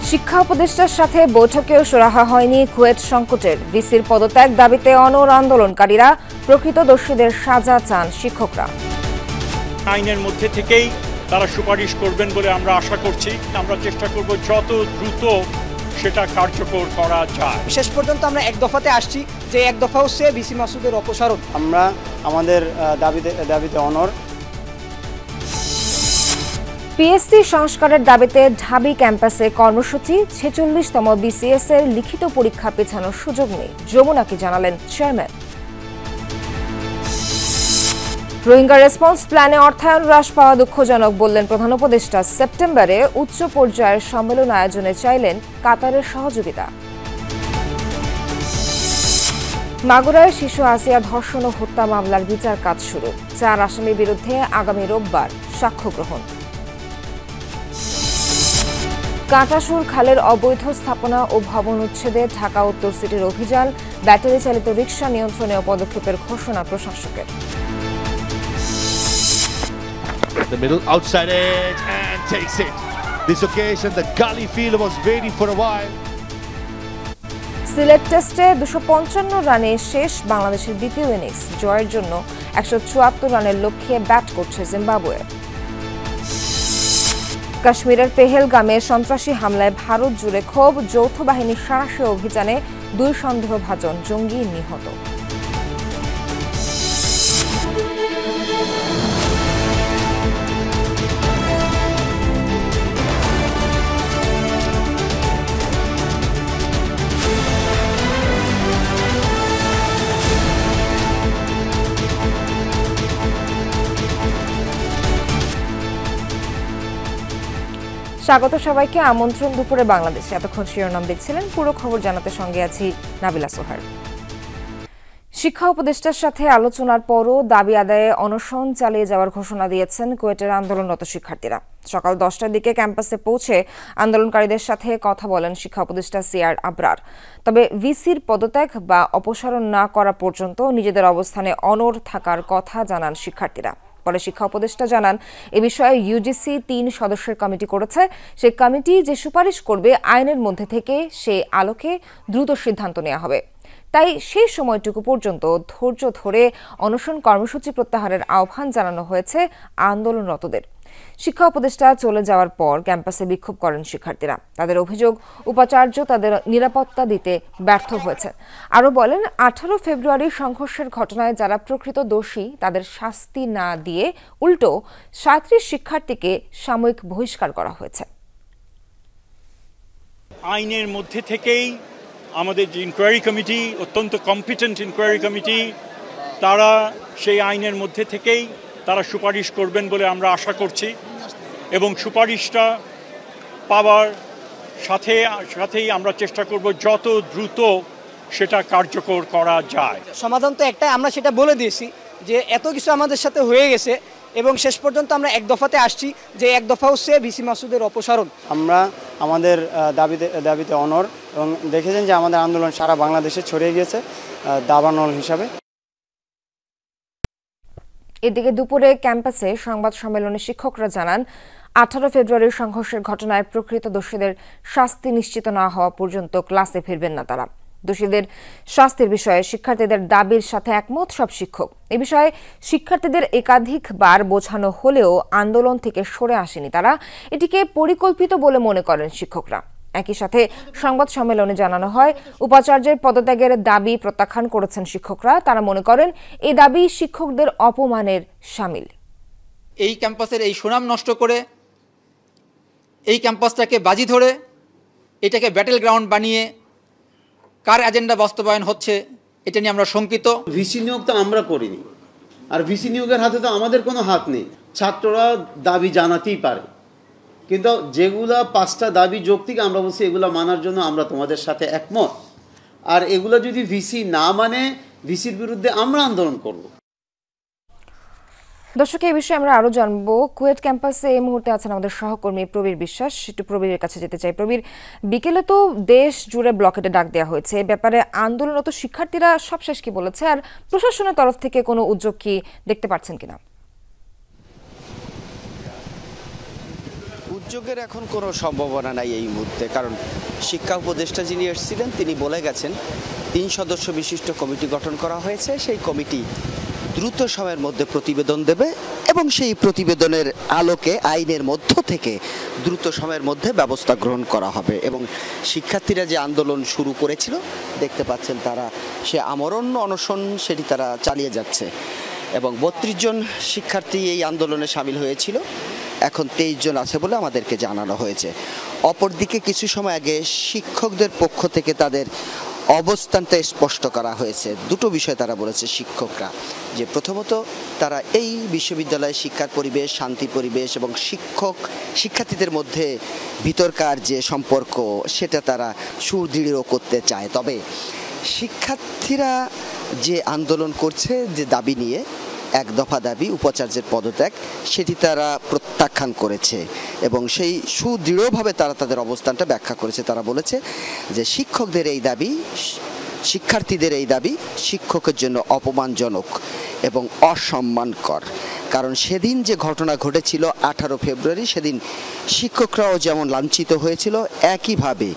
শিক্ষা উপদেষ্টার সাথে বৈঠকেও সুরাহা হয়নি কুয়েট সংকটের। ভিসির পদত্যাগ দাবিতে অনড় আন্দোলনকারীরা, প্রকৃত দোষীদের সাজা চান শিক্ষকরা। আইনের মধ্যে থেকেই তারা সুপারিশ করবেন বলে আমরা আশা করছি। আমরা চেষ্টা করব যত দ্রুত সেটা কার্যকর করা যায়। শেষ পর্যন্ত আমরা এক দফাতে আসছি, যে এক দফা হচ্ছে ভিসি মাসুদের অপসারণ। আমরা আমাদের দাবিতে অনড়। পিএসসি সংস্কারের দাবিতে ঢাবি ক্যাম্পাসে কর্মসূচি। 46তম বিসিএস এর লিখিত পরীক্ষা পেছানোর সুযোগ নেই, যমুনাকে জানালেন চেয়ারম্যান। রোহিঙ্গা রেসপন্স প্ল্যানে অর্থায়ন হ্রাস পাওয়া দুঃখজনক বললেন প্রধান উপদেষ্টা। সেপ্টেম্বরে উচ্চ পর্যায়ের সম্মেলন আয়োজনে চাইলেন কাতারের সহযোগিতা। মাগুরায় শিশু আসিয়া ধর্ষণ ও হত্যা মামলার বিচার কাজ শুরু। 4 আসামির বিরুদ্ধে আগামী রোববার সাক্ষ্য গ্রহণ। কাঁটাসুর খালের অবৈধ স্থাপনা ও ভবন উচ্ছেদে ঢাকা উত্তর সিটির অভিযান। ব্যাটারি চালিত রিকশা নিয়ন্ত্রণে পদক্ষেপের ঘোষণা প্রশাসকের। The middle outside edge and takes it. This occasion the gully fielder was waiting for a while. Sylhet টেস্টে 255 রানে শেষ বাংলাদেশের দ্বিতীয় ইনিংস। জয়ের জন্য 174 রানের লক্ষ্যে ব্যাট করছে জিম্বাবুয়ে। কাশ্মীরের পেহেলগামে সন্ত্রাসী হামলায় ভারত জুড়ে ক্ষোভ। যৌথ বাহিনীর সাঁড়াশি অভিযানে 2 সন্দেহভাজন জঙ্গি নিহত। স্বাগত সবাইকে, আমন্ত্রণ দুপুরে বাংলাদেশে। এতক্ষণ শিরোনাম দেখছিলেন, পুরো খবর জানাতে সঙ্গে আছি নাবিলা সোহার। শিক্ষা উপদেষ্টার সাথে আলোচনার পরও দাবি আদায়ে অনশন চালিয়ে যাওয়ার ঘোষণা দিয়েছেন কুয়েটের আন্দোলনরত শিক্ষার্থীরা। সকাল 10টার দিকে ক্যাম্পাসে পৌঁছে আন্দোলনকারীদের সাথে কথা বলেন শিক্ষা উপদেষ্টা সিআর আবরার। তবে ভিসির পদত্যাগ বা অপসারণ না করা পর্যন্ত নিজেদের অবস্থানে অনড় থাকার কথা জানান শিক্ষার্থীরা। পরে শিক্ষা উপদেষ্টা জানান, এ বিষয়ে ইউজিসি 3 সদস্যের কমিটি করেছে। সেই কমিটি যে সুপারিশ করবে আইনের মধ্যে থেকে সে আলোকে দ্রুত সিদ্ধান্ত নেওয়া হবে। তাই সেই সময়টুকু পর্যন্ত ধৈর্য ধরে অনশন কর্মসূচি প্রত্যাহারের আহ্বান জানানো হয়েছে আন্দোলনরতদের। শিক্ষা উপদেষ্টা চলে যাওয়ার পর ক্যাম্পাসে বিক্ষোভ করেন শিক্ষার্থীরা। তাদের অভিযোগ, উপাচার্য তাদের নিরাপত্তা দিতে ব্যর্থ হয়েছে। আরও বলেন, 18 ফেব্রুয়ারি সংঘর্ষের ঘটনায় যারা প্রকৃত দোষী তাদের শাস্তি না দিয়ে উল্টো 37 শিক্ষার্থীকে সাময়িক বহিষ্কার করা হয়েছে। আইনের মধ্যে থেকেই আমাদের যে ইনকোয়ারি কমিটি, অত্যন্ত কম্পিটেন্ট ইনকোয়ারি কমিটি, তারা সেই আইনের মধ্যে থেকেই তারা সুপারিশ করবেন বলে আমরা আশা করছি। এবং সুপারিশটা পাওয়ার সাথেই আমরা চেষ্টা করব যত দ্রুত সেটা কার্যকর করা যায়। সমাধান তো একটাই, আমরা সেটা বলে দিয়েছি যে এত কিছু আমাদের সাথে হয়ে গেছে এবং শেষ পর্যন্ত আমরা এক দফাতে আসছি, যে এক দফা হচ্ছে ভিসি মাসুদের অপসারণ। আমরা আমাদের দাবিতে অনড় এবং দেখেছেন যে আমাদের আন্দোলন সারা বাংলাদেশে ছড়িয়ে গিয়েছে দাবানল হিসাবে। এদিকে দুপুরে ক্যাম্পাসে সংবাদ সম্মেলনে শিক্ষকরা জানান, 18 ফেব্রুয়ারির সংঘর্ষের ঘটনায় প্রকৃত দোষীদের শাস্তি নিশ্চিত না হওয়া পর্যন্ত ক্লাসে ফিরবেন না তারা। দোষীদের শাস্তির বিষয়ে শিক্ষার্থীদের দাবির সাথে একমত সব শিক্ষক। এ বিষয়ে শিক্ষার্থীদের একাধিকবার বোঝানো হলেও আন্দোলন থেকে সরে আসেনি তারা। এটিকে পরিকল্পিত বলে মনে করেন শিক্ষকরা। একই সাথে সংবাদ সম্মেলনে জানানো হয়, উপাচার্যের পদত্যাগের দাবি প্রত্যাখ্যান করেছেন শিক্ষকরা। তারা মনে করেন এই দাবি শিক্ষকদের অপমানের শামিল। এই ক্যাম্পাসের এই সুনাম নষ্ট করে, এই ক্যাম্পাসটাকে বাজি ধরে, এটাকে ব্যাটেল গ্রাউন্ড বানিয়ে কার এজেন্ডা বাস্তবায়ন হচ্ছে এটা নিয়ে আমরা শঙ্কিত। ভিসি নিয়োগ তো আমরা করিনি, আর ভিসি নিয়োগের হাতে তো আমাদের কোনো হাত নেই। ছাত্ররা দাবি জানাতেই পারে, কিন্তু যেগুলা 5টা দাবি যৌক্তিক, আমরা বলছি এগুলা মানার জন্য আমরা তোমাদের সাথে একমত। আর এগুলা যদি ভিসি না মানে, ভিসির বিরুদ্ধে আমরা আন্দোলন করব। দর্শক, এই বিষয়ে আমরা আরো জানবো। কুয়েট ক্যাম্পাসে এই মুহূর্তে আছেন আমাদের সহকর্মী প্রবীর বিশ্বাস। একটু প্রবীরের কাছে যেতে চাই। প্রবীর, বিকেলে তো দেশ জুড়ে ব্লকেটে ডাক দেওয়া হয়েছে, এ ব্যাপারে আন্দোলনরত শিক্ষার্থীরা সবশেষ কি বলেছে, আর প্রশাসনের তরফ থেকে কোনো উদ্যোগ কি দেখতে পাচ্ছেন কিনা? গোলযোগের এখন কোনো সম্ভাবনা নাই এই মুহূর্তে, কারণ শিক্ষা উপদেষ্টা যিনি এসেছিলেন তিনি বলে গেছেন 3 সদস্য বিশিষ্ট কমিটি গঠন করা হয়েছে। সেই কমিটি দ্রুত সময়ের মধ্যে প্রতিবেদন দেবে এবং সেই প্রতিবেদনের আলোকে আইনের মধ্য থেকে দ্রুত সময়ের মধ্যে ব্যবস্থা গ্রহণ করা হবে। এবং শিক্ষার্থীরা যে আন্দোলন শুরু করেছিল দেখতে পাচ্ছেন তারা সে আমরণ অনশন সেটি তারা চালিয়ে যাচ্ছে এবং 32 জন শিক্ষার্থী এই আন্দোলনে সামিল হয়েছিল, এখন 23 জন আছে বলে আমাদেরকে জানানো হয়েছে। অপরদিকে কিছু সময় আগে শিক্ষকদের পক্ষ থেকে তাদের অবস্থানটা স্পষ্ট করা হয়েছে। দুটো বিষয় তারা বলেছে শিক্ষকরা, যে প্রথমত তারা এই বিশ্ববিদ্যালয়ের শিক্ষার পরিবেশ, শান্তি পরিবেশ এবং শিক্ষার্থীদের মধ্যে ভিতরকার যে সম্পর্ক সেটা তারা সুদৃঢ় করতে চায়। তবে শিক্ষার্থীরা যে আন্দোলন করছে যে দাবি নিয়ে, 1 দফা দাবি উপাচার্যের পদত্যাগ, সেটি তারা প্রত্যাখ্যান করেছে এবং সেই সুদৃঢ়ভাবে তারা তাদের অবস্থানটা ব্যাখ্যা করেছে। তারা বলেছে যে শিক্ষকদের এই দাবি, শিক্ষার্থীদের এই দাবি শিক্ষকের জন্য অপমানজনক এবং অসম্মানকর। কারণ সেদিন যে ঘটনা ঘটেছিল 18 ফেব্রুয়ারি, সেদিন শিক্ষকরাও যেমন লাঞ্ছিত হয়েছিল, একইভাবে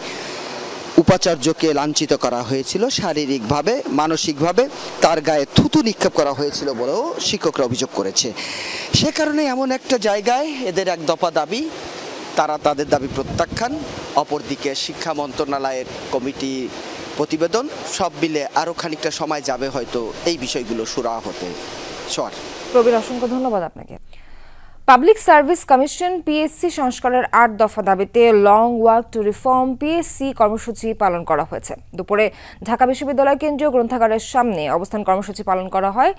উপাচার্যকে লাঞ্ছিত করা হয়েছিল শারীরিকভাবে, মানসিকভাবে, তার গায়ে থুতু নিক্ষেপ করা হয়েছিল বলেও শিক্ষকরা অভিযোগ করেছে। সে কারণে এমন একটা জায়গায় এদের 1 দফা দাবি, তারা তাদের দাবি প্রত্যাখ্যান, অপরদিকে শিক্ষা মন্ত্রণালয়ের কমিটি প্রতিবেদন, সব মিলে আরও খানিকটা সময় যাবে হয়তো এই বিষয়গুলো সুরাহা হতে। প্রবীর, অসংখ্য ধন্যবাদ আপনাকে। পাবলিক সার্ভিস কমিশন পিএসসি সংস্কারের 8 দফা দাবিতে long walk two reform PSC কর্মসূচি পালন করা হয়েছে। দুপুরে ঢাকা বিশ্ববিদ্যালয় কেন্দ্রীয় গ্রন্থাগারের সামনে অবস্থান কর্মসূচি পালন করা হয়।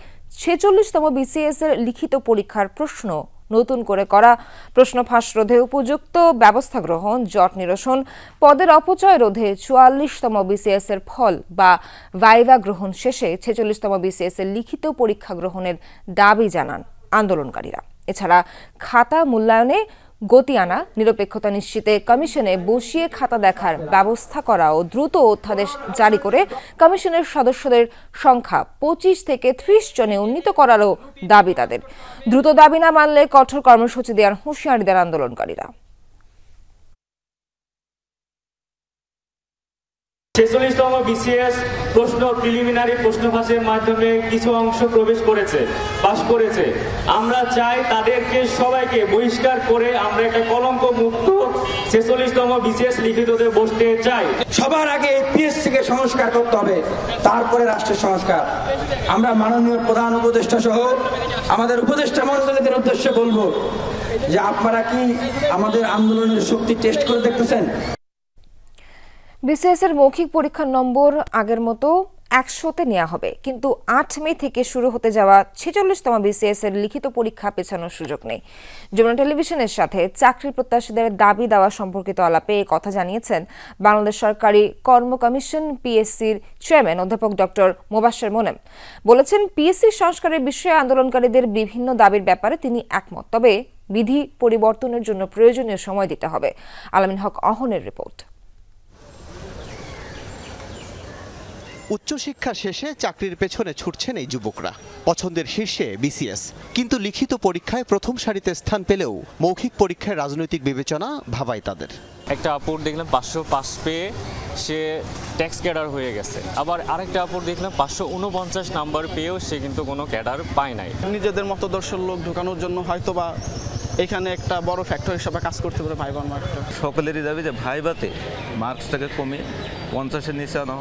46তম বিসিএস এর লিখিত পরীক্ষার প্রশ্ন নতুন করে করা, প্রশ্ন ফাঁস রোধে উপযুক্ত ব্যবস্থা গ্রহণ, জট নিরসন, পদের অপচয় রোধে 44তম বিসিএস এর ফল বা ভাইভা গ্রহণ শেষে 46তম বিসিএস এর লিখিত পরীক্ষা গ্রহণের দাবি জানান আন্দোলনকারীরা। এছাড়া খাতা মূল্যায়নে গতি আনা, নিরপেক্ষতা নিশ্চিতে কমিশনে বসিয়ে খাতা দেখার ব্যবস্থা করা ও দ্রুত অধ্যাদেশ জারি করে কমিশনের সদস্যদের সংখ্যা 25 থেকে 30 জনে উন্নীত করারও দাবি তাদের। দ্রুত দাবি না মানলে কঠোর কর্মসূচি দেওয়ার হুঁশিয়ারি দেন আন্দোলনকারীরা। 46তম বিসিএস প্রশ্ন প্রিলিমিনারি প্রশ্ন ফাঁসের মাধ্যমে কিছু অংশ প্রবেশ করেছে, পাস করেছে। আমরা চাই তাদেরকে সবাইকে বহিষ্কার করে আমরা একটা কলঙ্ক মুক্ত 46তম বিসিএস লিখিততে বসতে চাই। সবার আগে পিএসসি কে সংস্কার করতে হবে, তারপরে রাষ্ট্রের সংস্কার। আমরা মাননীয় প্রধান উপদেষ্টা সহ আমাদের উপদেষ্টা মণ্ডলীদের উদ্দেশ্যে বলবো যে আপনারা কি আমাদের আন্দোলনের শক্তি টেস্ট করে দেখতেছেন? বিসিএস এর মৌখিক পরীক্ষার নম্বর আগের মতো 100তে নেওয়া হবে, কিন্তু 8 মে থেকে শুরু হতে যাওয়া 46তম বিসিএস এর লিখিত পরীক্ষা পেছানোর সুযোগ নেই। যমুনা টেলিভিশনের সাথে চাকরি প্রত্যাশীদের দাবি দেওয়া সম্পর্কিত আলাপে এই কথা জানিয়েছেন বাংলাদেশ সরকারি কর্ম কমিশন পিএসসির চেয়ারম্যান অধ্যাপক ডক্টর মোবাশ্বের মোনেম। বলেছেন, পিএসসি সংস্কারের বিষয়ে আন্দোলনকারীদের বিভিন্ন দাবির ব্যাপারে তিনি একমত, তবে বিধি পরিবর্তনের জন্য প্রয়োজনীয় সময় দিতে হবে। আলামিন হক অহনের রিপোর্ট। উচ্চশিক্ষা শেষে চাকরির পেছনে ছুটছেন এই যুবকরা। পছন্দের শীর্ষে বিসিএস, কিন্তু লিখিত পরীক্ষায় প্রথম সারিতে স্থান পেলেও মৌখিক পরীক্ষায় রাজনৈতিক বিবেচনা ভাবায় তাদের। একটা আপুর দেখলাম 500 পাস পেয়ে সে ট্যাক্স ক্যাডার হয়ে গেছে, আবার আরেকটা আপুর দেখলাম 549 নাম্বার পেয়েও সে কিন্তু কোনো ক্যাডার পায় নাই। নিজেদের মতদর্শের লোক ঢোকানোর জন্য হয়তোবা এখানে একটা বড় ফ্যাক্টর হিসেবে কাজ করতে পারে ভাইবার মার্কটা। সকলেরই দাবি যে ভাইবাতে মার্কসটাকে কমে 50-এর নিচে আনা।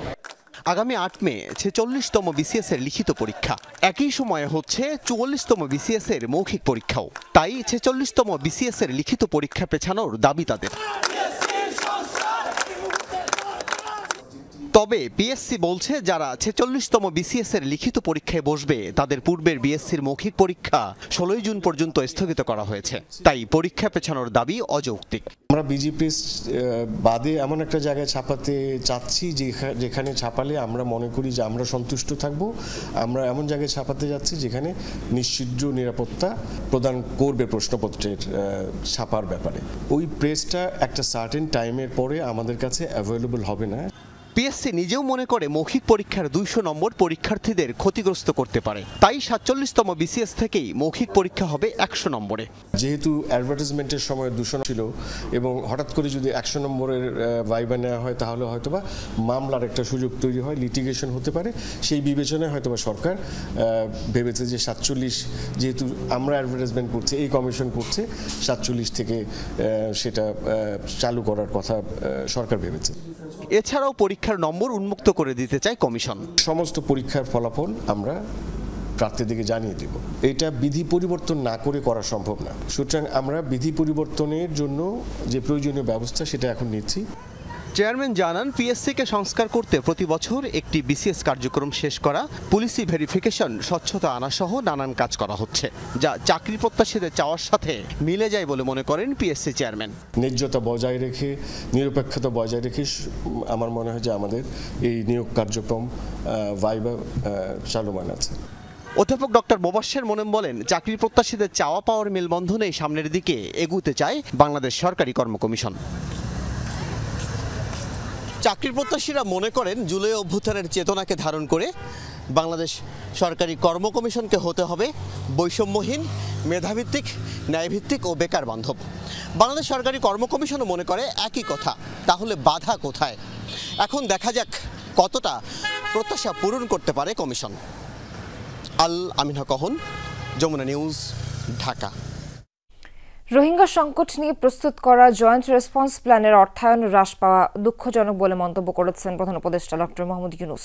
আগামী 8 মে 46তম বিসিএস এর লিখিত পরীক্ষা, একই সময়ে হচ্ছে 44তম বিসিএস এর মৌখিক পরীক্ষাও। তাই 46তম বিসিএস এর লিখিত পরীক্ষা পেছানোর দাবি তাদের। তবে পিএসসি বলছে, যারা 46তম বিসিএস এর লিখিত পরীক্ষায় বসবে তাদের পূর্বের বিএসসির মৌখিক পরীক্ষা 16 জুন পর্যন্ত স্থগিত করা হয়েছে। তাই পরীক্ষা পেছানোর দাবি অযৌক্তিক। আমরা বিজিপিএস বাদে এমন একটা জায়গায় ছাপাতে চাচ্ছি যেখানে ছাপালে আমরা মনে করি যে আমরা সন্তুষ্ট থাকব। আমরা এমন জায়গায় ছাপাতে যাচ্ছি যেখানে নিশ্চিত নিরাপত্তা প্রদান করবে প্রশ্নপত্রের ছাপার ব্যাপারে। ওই প্রেসটা একটা সার্টেন টাইমের পরে আমাদের কাছে অ্যাভেলেবল হবে না। পিএসসি নিজেও মনে করে মৌখিক পরীক্ষার 200 নম্বর পরীক্ষার্থীদের ক্ষতিগ্রস্ত করতে পারে, তাই 47তম বিসিএস থেকেই মৌখিক পরীক্ষা হবে 100 নম্বরে। যেহেতু অ্যাডভার্টাইজমেন্টের সময় 200 ছিল এবং হঠাৎ করে যদি 100 নম্বরের ভাইবা নেওয়া হয় তাহলে হয়তোবা মামলার একটা সুযোগ তৈরি হয়, লিটিগেশন হতে পারে। সেই বিবেচনায় হয়তোবা সরকার ভেবেছে যে 47, যেহেতু আমরা অ্যাডভার্টাইজমেন্ট করছি, এই কমিশন করছে, 47 থেকে সেটা চালু করার কথা সরকার ভেবেছে। এছাড়াও পরীক্ষার নম্বর উন্মুক্ত করে দিতে চায় কমিশন। সমস্ত পরীক্ষার ফলাফল আমরা প্রার্থীদেরকে জানিয়ে দেব। এটা বিধি পরিবর্তন না করে করা সম্ভব না, সুতরাং আমরা বিধি পরিবর্তনের জন্য যে প্রয়োজনীয় ব্যবস্থা সেটা এখন নিচ্ছি। চেয়ারম্যান জানান, পিএসসিকে সংস্কার করতে প্রতি বছর একটি বিসিএস কার্যক্রম শেষ করা, পুলিশি ভেরিফিকেশন, স্বচ্ছতা আনা সহ নানান কাজ করা হচ্ছে, যা চাকরি প্রত্যাশীদের চাওয়ার সাথে মিলে যায় বলে মনে করেন পিএসসি চেয়ারম্যান। ন্যায্যতা বজায় রেখে, নিরপেক্ষতা বজায় রেখে আমার মনে হয় যে আমাদের এই নিয়োগ কার্যক্রম ভাইবা চালমান আছে। অধ্যাপক ডক্টর মোবাশ্বের মোনেম বলেন, চাকরি প্রত্যাশীদের চাওয়া পাওয়ার মেলবন্ধনে সামনের দিকে এগুতে চায় বাংলাদেশ সরকারি কর্ম কমিশন। চাকরি প্রত্যাশীরা মনে করেন, জুলাই অভ্যুত্থানের চেতনাকে ধারণ করে বাংলাদেশ সরকারি কর্ম কমিশনকে হতে হবে বৈষম্যহীন, মেধাভিত্তিক, ন্যায়ভিত্তিক ও বেকার বান্ধব। বাংলাদেশ সরকারি কর্ম কমিশনও মনে করে একই কথা। তাহলে বাধা কোথায়? এখন দেখা যাক কতটা প্রত্যাশা পূরণ করতে পারে কমিশন। আল আমিন হক অহন, যমুনা নিউজ, ঢাকা। রোহিঙ্গা সংকট নিয়ে প্রস্তুত করা জয়েন্ট রেসপন্স প্ল্যানের অর্থায়ন হ্রাস পাওয়া দুঃখজনক বলে মন্তব্য করেছেন প্রধান উপদেষ্টা ডক্টর মোহাম্মদ ইউনূস।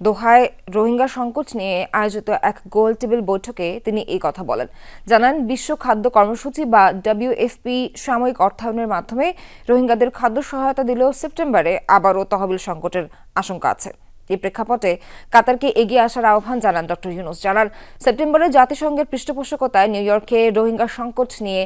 দোহায় রোহিঙ্গা সংকট নিয়ে আয়োজিত এক গোল টেবিল বৈঠকে তিনি এই কথা বলেন। জানান, বিশ্ব খাদ্য কর্মসূচি বা WFP সাময়িক অর্থায়নের মাধ্যমে রোহিঙ্গাদের খাদ্য সহায়তা দিলেও সেপ্টেম্বরে আবারও তহবিল সংকটের আশঙ্কা আছে। এই প্রেক্ষাপটে কাতারকে এগিয়ে আসার আহ্বান জানান ডক্টর ইউনূস। জানান, সেপ্টেম্বরে জাতিসংঘের পৃষ্ঠপোষকতায় নিউ ইয়র্কে রোহিঙ্গা সংকট নিয়ে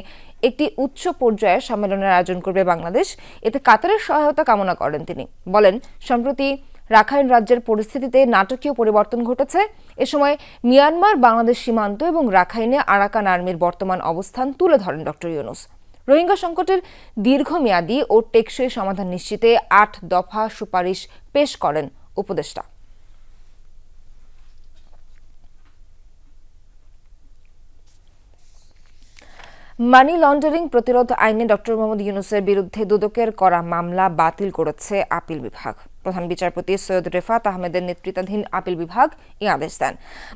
একটি উচ্চ পর্যায়ের সম্মেলনের আয়োজন করবে বাংলাদেশ। এতে কাতারের সহায়তা কামনা করেন তিনি। বলেন, সম্প্রতি রাখাইন রাজ্যের পরিস্থিতিতে নাটকীয় পরিবর্তন ঘটেছে। এ সময় মিয়ানমার বাংলাদেশ সীমান্ত এবং রাখাইনে আরাকান আর্মির বর্তমান অবস্থান তুলে ধরেন ডক্টর ইউনূস। রোহিঙ্গা সংকটের দীর্ঘমেয়াদী ও টেকসই সমাধান নিশ্চিতে 8 দফা সুপারিশ পেশ করেন উপদেষ্টা। মানি লন্ডারিং প্রতিরোধ আইনে ডক্টর মোহাম্মদ ইউনূসের বিরুদ্ধে দুদকের করা মামলা বাতিল করেছে আপিল বিভাগ। প্রধান বিচারপতি সৈয়দ রেফাত আহমেদের নেতৃত্বাধীন আপিল বিভাগ এই আদেশ দেন।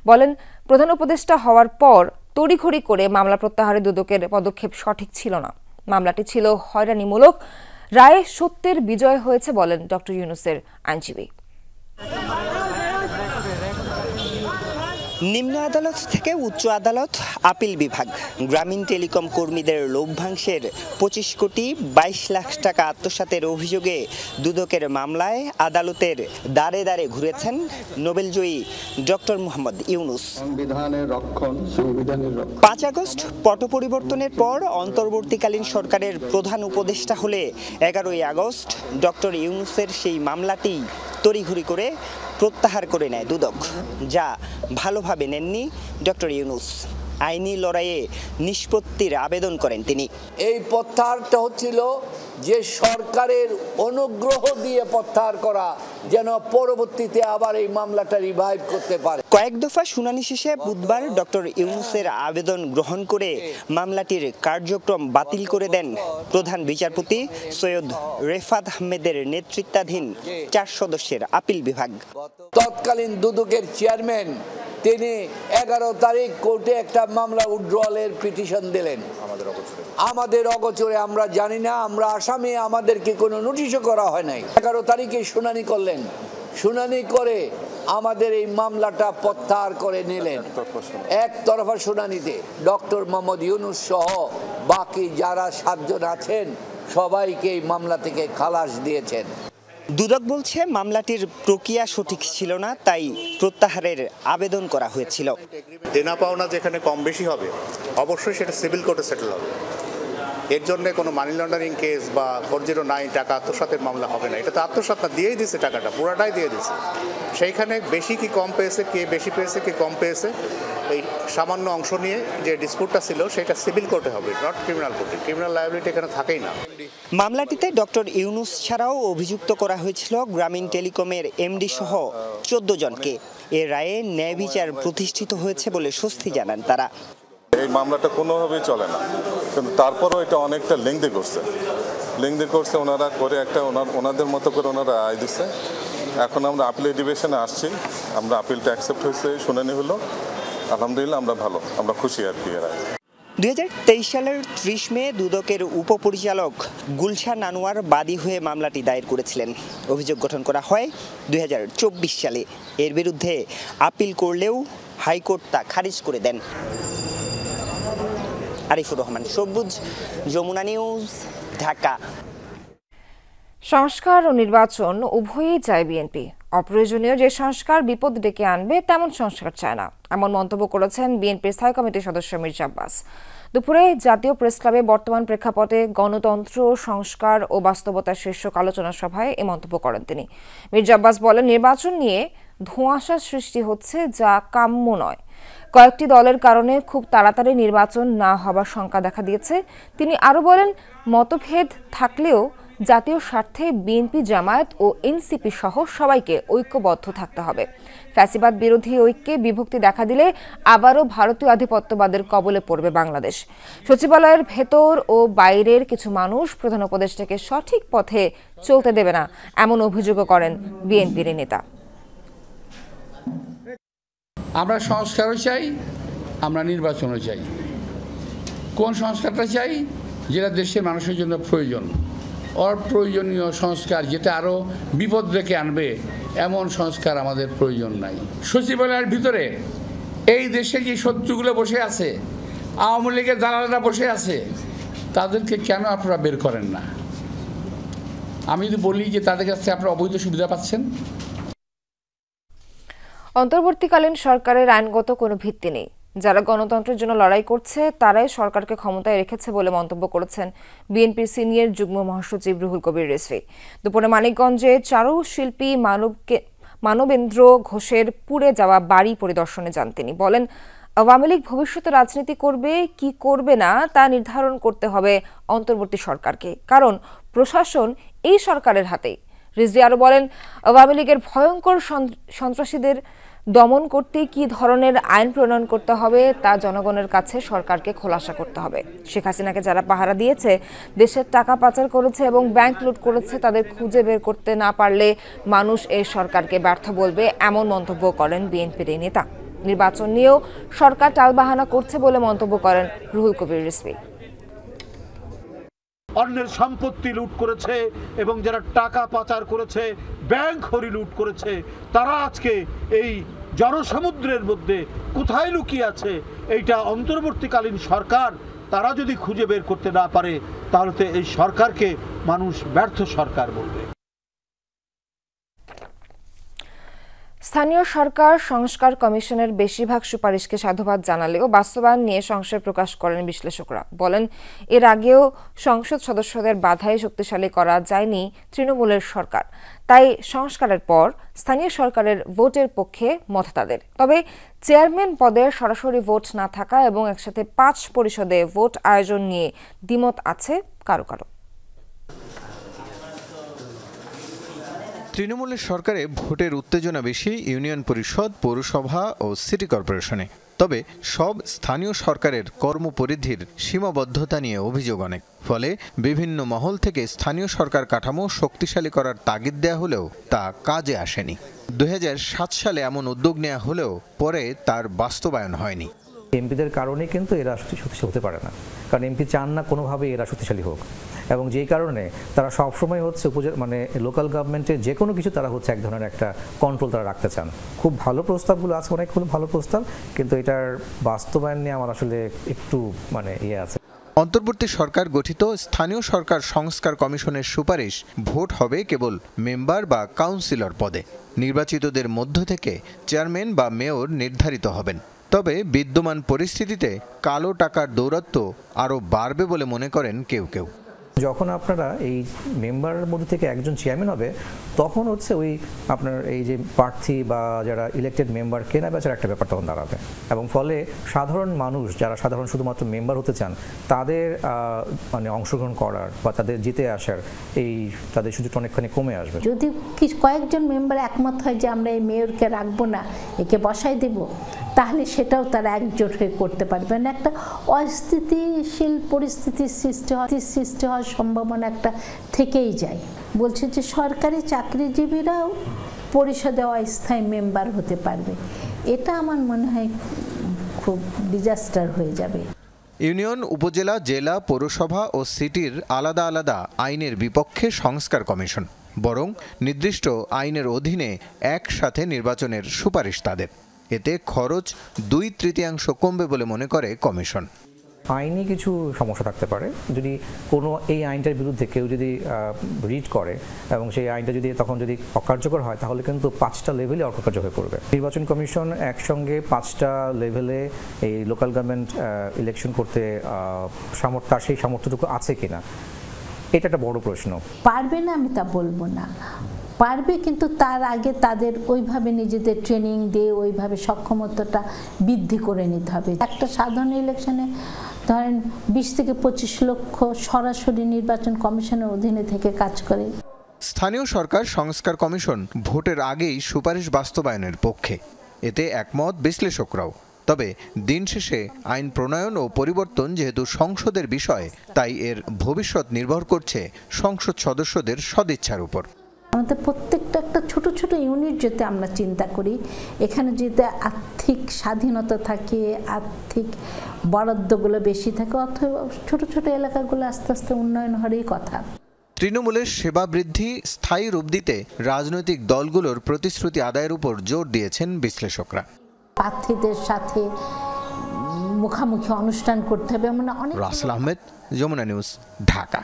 বলেন, প্রধান উপদেষ্টা হওয়ার পর তড়িঘড়ি করে মামলা প্রত্যাহারে দুদকের পদক্ষেপ সঠিক ছিল না। মামলাটি ছিল হয়রানিমূলক। রায়ে সত্যের বিজয় হয়েছে বলেন ডক্টর ইউনূসের আইনজীবী। নিম্ন আদালত থেকে উচ্চ আদালত, আপিল বিভাগ, গ্রামীণ টেলিকম কর্মীদের লভ্যাংশের 25 কোটি 22 লাখ টাকা আত্মসাতের অভিযোগে দুদকের মামলায় আদালতের দ্বারে দ্বারে ঘুরেছেন নোবেলজয়ী ডক্টর মোহাম্মদ ইউনূস। 5 আগস্ট পট পরিবর্তনের পর অন্তর্বর্তীকালীন সরকারের প্রধান উপদেষ্টা হলে 11ই আগস্ট ডক্টর ইউনূসের সেই মামলাটি তড়িঘড়ি করে প্রত্যাহার করে নেয় দুদক, যা ভালোভাবে নেননি ডক্টর ইউনূস। আইনি লড়াইয়ে নিষ্পত্তির আবেদন করেন তিনি। এই প্রত্যাহারটা হচ্ছিল যে সরকারের অনুগ্রহ দিয়ে প্রত্যাহার করা, যেন পরবর্তীতে আবার এই মামলাটা রিভাইভ করতে পারে। কয়েক দফা শুনানি শেষে বুধবার ডক্টর ইউনূসের আবেদন গ্রহণ করে মামলাটির কার্যক্রম বাতিল করে দেন প্রধান বিচারপতি সৈয়দ রেফাত আহমেদের নেতৃত্বাধীন 4 সদস্যের আপিল বিভাগ। তৎকালীন দুদকের চেয়ারম্যান তিনি 11 তারিখ কোর্টে একটা মামলা উইথড্রয়ালের পিটিশন দিলেন। আমাদের অগোচরে, আমরা জানি না, আমরা আসামি, আমাদেরকে কোনো নোটিশও করা হয় নাই। 11 তারিখে শুনানি করলেন। শুনানি করে আমাদের এই মামলাটা প্রত্যাহার করে নিলেন। একতরফা শুনানিতে ডক্টর মোহাম্মদ ইউনূস সহ বাকি যারা 7 জন আছেন সবাইকে এই মামলা থেকে খালাস দিয়েছেন। দুদক বলছে মামলাটির প্রক্রিয়া সঠিক ছিল না, তাই প্রত্যাহারের আবেদন করা হয়েছিল। দেনা পাওনা যেখানে কম বেশি হবে অবশ্যই সেটা সিভিল কোর্টে সেটেল হবে। এর জন্য কোনো মানি লন্ডারিং কেস বা 409 টাকা আত্মসাতের মামলা হবে না। এটা তো আত্মসাৎ না, দিয়েই দিচ্ছে, টাকাটা পুরাটাই দিয়ে দিচ্ছে। সেইখানে বেশি কি কম পেয়েছে, কে বেশি পেয়েছে, কে কম পেয়েছে, এই সামান্য অংশ নিয়ে যে ডিসপুটটা ছিল সেটা সিভিল কোর্টে হবে, নট ক্রিমিনাল কোর্টে। ক্রিমিনাল লায়াবিলিটি এখানে থাকেই না। মামলাটিতে ডক্টর ইউনুস ছাড়াও অভিযুক্ত করা হয়েছিল গ্রামীণ টেলিকমের এমডি সহ 14 জনকে। এর রায়ে ন্যায় বিচার প্রতিষ্ঠিত হয়েছে বলে স্বস্তি জানান তারা। এই মামলাটা কোনোভাবেই চলে না, কিন্তু তারপরও এটা অনেকটা লেংদি করছে ওনারা করে একটা ওনাদের মতো করে ওনারা রায় দিচ্ছে। এখন আমরা আপিলের ডিভিশনে আসছি, আমরা আপিলটা অ্যাকসেপ্ট হয়েছে, শুনানি হলো, আলহামদুলিল্লাহ আমরা খুশি আর কি। 2023 সালের 30 মে দুদকের উপপরিচালক গুলশান আনোয়ার বাদী হয়ে মামলাটি দায়ের করেছিলেন। অভিযোগ গঠন করা হয় 2024 সালে। এর বিরুদ্ধে আপিল করলেও হাইকোর্ট তা খারিজ করে দেন। আরিফুর রহমান সবুজ, যমুনা নিউজ, ঢাকা। সংস্কার ও নির্বাচন উভয়ই চায় বিএনপি। অপ্রয়োজনীয় যে সংস্কার বিপদ ডেকে আনবে তেমন সংস্কার চায় না, এমন মন্তব্য করেছেন বিএনপির স্থায়ী কমিটির সদস্য মির্জা আব্বাস। দুপুরে জাতীয় প্রেসক্লাবে বর্তমান প্রেক্ষাপটে গণতন্ত্র, সংস্কার ও বাস্তবতার শীর্ষক আলোচনা সভায় এ মন্তব্য করেন তিনি। মির্জা আব্বাস বলেন, নির্বাচন নিয়ে ধোঁয়াশার সৃষ্টি হচ্ছে, যা কাম্য নয়। কয়েকটি দলের কারণে খুব তাড়াতাড়ি নির্বাচন না হবার শঙ্কা দেখা দিয়েছে। তিনি আরও বলেন, মতভেদ থাকলেও জাতীয় স্বার্থে বিএনপি, জামায়াত ও এনসিপি সহ সবাইকে ঐক্যবদ্ধ থাকতে হবে। ফ্যাসিবাদ বিরোধী ঐক্যে বিভক্তি দেখা দিলে আবারও ভারতীয় আধিপত্যবাদের কবলে পড়বে বাংলাদেশ। সচিবালয়ের ভেতর ও বাইরের কিছু মানুষ প্রধান উপদেষ্টাকে সঠিক পথে চলতে দেবে না, এমন অভিযোগও করেন বিএনপির নেতা। আমরা সংস্কারও চাই, আমরা নির্বাচনও চাই। কোন সংস্কারটা চাই? যেটা দেশের মানুষের জন্য প্রয়োজন। অপ্রয়োজনীয় সংস্কার যেটা আরও বিপদ ডেকে আনবে এমন সংস্কার আমাদের প্রয়োজন নাই। সচিবালয়ের ভিতরে এই দেশে যে শত্রুগুলো বসে আছে, আওয়ামী লীগের দালালরা বসে আছে, তাদেরকে কেন আপনারা বের করেন না? আমি যদি বলি যে তাদের কাছে আপনারা অবৈধ সুবিধা পাচ্ছেন। অন্তর্বর্তীকালীন সরকারের আইনগত কোনো ভিত্তি নেই। যারা গণতন্ত্রের জন্য লড়াই করছে তারাই সরকারকে ক্ষমতায় রেখেছে বলে মন্তব্য করেছেন বিএনপির সিনিয়র যুগ্ম মহাসচিব রুহুল কবির রিজভী। দুপুরে মানিকগঞ্জে চারুশিল্পী মানবেন্দ্র ঘোষের পুড়ে যাওয়া বাড়ি পরিদর্শনে যান তিনি। বলেন, আওয়ামী লীগ ভবিষ্যতে রাজনীতি করবে কি করবে না তা নির্ধারণ করতে হবে অন্তর্বর্তী সরকারকে, কারণ প্রশাসন এই সরকারের হাতেই। রিজভী আরও বলেন, আওয়ামী লীগের ভয়ঙ্কর সন্ত্রাসীদের দমন করতে কি ধরনের আইন প্রণয়ন করতে হবে তা জনগণের কাছে সরকারকে খোলাসা করতে হবে। শেখ হাসিনাকে যারা পাহারা দিয়েছে, দেশের টাকা পাচার করেছে এবং ব্যাংক লুট করেছে, তাদের খুঁজে বের করতে না পারলে মানুষ এই সরকারকে ব্যর্থ বলবে, এমন মন্তব্য করেন বিএনপির এই নেতা। নির্বাচন নিয়েও সরকার টালবাহানা করছে বলে মন্তব্য করেন রুহুল কবির রিজভী। অন্যের সম্পত্তি লুট করেছে এবং যারা টাকা পাচার করেছে, ব্যাংক হরি লুট করেছে, তারা আজকে এই জনসমুদ্রের মধ্যে কোথায় লুকিয়ে আছে, এইটা অন্তর্বর্তীকালীন সরকার তারা যদি খুঁজে বের করতে না পারে, তাহলে তো এই সরকারকে মানুষ ব্যর্থ সরকার বলবে। স্থানীয় সরকার সংস্কার কমিশনের বেশিরভাগ সুপারিশকে সাধুবাদ জানালেও বাস্তবায়ন নিয়ে সংশয় প্রকাশ করেন বিশ্লেষকরা। বলেন, এর আগেও সংসদ সদস্যদের বাধাই শক্তিশালী করা যায়নি তৃণমূলের সরকার, তাই সংস্কারের পর স্থানীয় সরকারের ভোটের পক্ষে মত তাদের। তবে চেয়ারম্যান পদে সরাসরি ভোট না থাকা এবং একসাথে 5 পরিষদে ভোট আয়োজন নিয়ে দ্বিমত আছে কারো কারো। তৃণমূলের সরকারে ভোটের উত্তেজনা বেশি ইউনিয়ন পরিষদ, পৌরসভা ও সিটি কর্পোরেশনে। তবে সব স্থানীয় সরকারের কর্মপরিধির সীমাবদ্ধতা নিয়ে অভিযোগ অনেক। ফলে বিভিন্ন মহল থেকে স্থানীয় সরকার কাঠামো শক্তিশালী করার তাগিদ দেয়া হলেও তা কাজে আসেনি। 2007 সালে এমন উদ্যোগ নেওয়া হলেও পরে তার বাস্তবায়ন হয়নি। এমপিদের কারণে কিন্তু এরা শক্তিশালী হতে পারে না, কারণ এমপি চান না কোনোভাবে এরা শক্তিশালী হোক, এবং যেই কারণে তারা সবসময় হচ্ছে লোকাল গভর্নমেন্টের যে কোনো কিছু তারা হচ্ছে এক ধরনের একটা কন্ট্রোল তারা রাখতে চান। খুব ভালো প্রস্তাবগুলো আছে, অনেক খুব ভালো প্রস্তাব, কিন্তু এটার বাস্তবায়ন নিয়ে আমার আসলে একটু আছে। অন্তর্বর্তী সরকার গঠিত স্থানীয় সরকার সংস্কার কমিশনের সুপারিশ ভোট হবে কেবল মেম্বার বা কাউন্সিলর পদে। নির্বাচিতদের মধ্য থেকে চেয়ারম্যান বা মেয়র নির্ধারিত হবেন। তবে বিদ্যমান পরিস্থিতিতে কালো টাকার দৌরাত্ম্য আরও বাড়বে বলে মনে করেন কেউ কেউ। যখন আপনারা এই মেম্বারের মধ্যে থেকে একজন চেয়ারম্যান হবে তখন হচ্ছে ওই আপনার এই যে প্রার্থী বা যারা ইলেক্টেড মেম্বার কেনা বেচার একটা ব্যাপার তখন দাঁড়াবে, এবং ফলে সাধারণ মানুষ যারা সাধারণ শুধুমাত্র মেম্বার হতে চান তাদের মানে অংশগ্রহণ করার বা তাদের জিতে আসার এই তাদের সুযোগটা অনেকখানি কমে আসবে। যদি কয়েকজন মেম্বার একমত হয় যে আমরা এই মেয়রকে রাখবো না, একে বসাই দেব, তাহলে সেটাও তারা একজোট হয়ে করতে পারবে না। একটা অস্থিতিশীল পরিস্থিতির সৃষ্টি হওয়ার সম্ভাবনা একটা থেকেই যায়। বলছে যে সরকারি চাকরিজীবীরাও পরিষদে অস্থায়ী মেম্বার হতে পারবে, এটা আমার মনে হয় খুব ডিজাস্টার হয়ে যাবে। ইউনিয়ন, উপজেলা, জেলা, পৌরসভা ও সিটির আলাদা আলাদা আইনের বিপক্ষে সংস্কার কমিশন, বরং নির্দিষ্ট আইনের অধীনে একসাথে নির্বাচনের সুপারিশ তাদের। এতে খরচ 2/3 কমবে বলে মনে করে কমিশন। আইনি কিছু সমস্যা থাকতে পারে যদি কোনো এই আইনটার বিরুদ্ধে কেউ যদি রিড করে এবং সেই আইনটা যদি তখন যদি অকার্যকর হয় তাহলে কিন্তু 5টা লেভেলে অকার্যকর হয়ে পড়বে। নির্বাচন কমিশন একসঙ্গে 5টা লেভেলে এই লোকাল গভর্নমেন্ট ইলেকশন করতে তার সেই সামর্থ্যটুকু আছে কিনা, এটা একটা বড় প্রশ্ন। পারবে না আমি তা বলবো না, পারবে, কিন্তু তার আগে তাদের ওইভাবে নিজেদের ট্রেনিং দিয়ে ওইভাবে সক্ষমতাটা বৃদ্ধি করে নিতে হবে। একটা সাধারণ ইলেকশনে ধরেন 20 থেকে 25 লক্ষ সরাসরি নির্বাচন কমিশনের অধীনে থেকে কাজ করে। স্থানীয় সরকার সংস্কার কমিশন ভোটের আগেই সুপারিশ বাস্তবায়নের পক্ষে, এতে একমত বিশ্লেষকরাও। তবে দিন শেষে আইন প্রণয়ন ও পরিবর্তন যেহেতু সংসদের বিষয়, তাই এর ভবিষ্যৎ নির্ভর করছে সংসদ সদস্যদের সদিচ্ছার উপর। আমাদের প্রত্যেকটা একটা ছোট ছোট ইউনিট যদি আমরা চিন্তা করি, এখানে যদি আর্থিক স্বাধীনতা থাকে, আর্থিক বরাদ্দগুলো বেশি থাকে, অথবা ছোট ছোট এলাকাগুলো আস্তে আস্তে উন্নয়ন হওয়ারই কথা। তৃণমূলের সেবা বৃদ্ধি স্থায়ী রূপ দিতে রাজনৈতিক দলগুলোর প্রতিশ্রুতি আদায়ের উপর জোর দিয়েছেন বিশ্লেষকরা। প্রার্থীদের সাথে মুখোমুখি অনুষ্ঠান করতে হবে। রাসেল আহমেদ, যমুনা নিউজ, ঢাকা।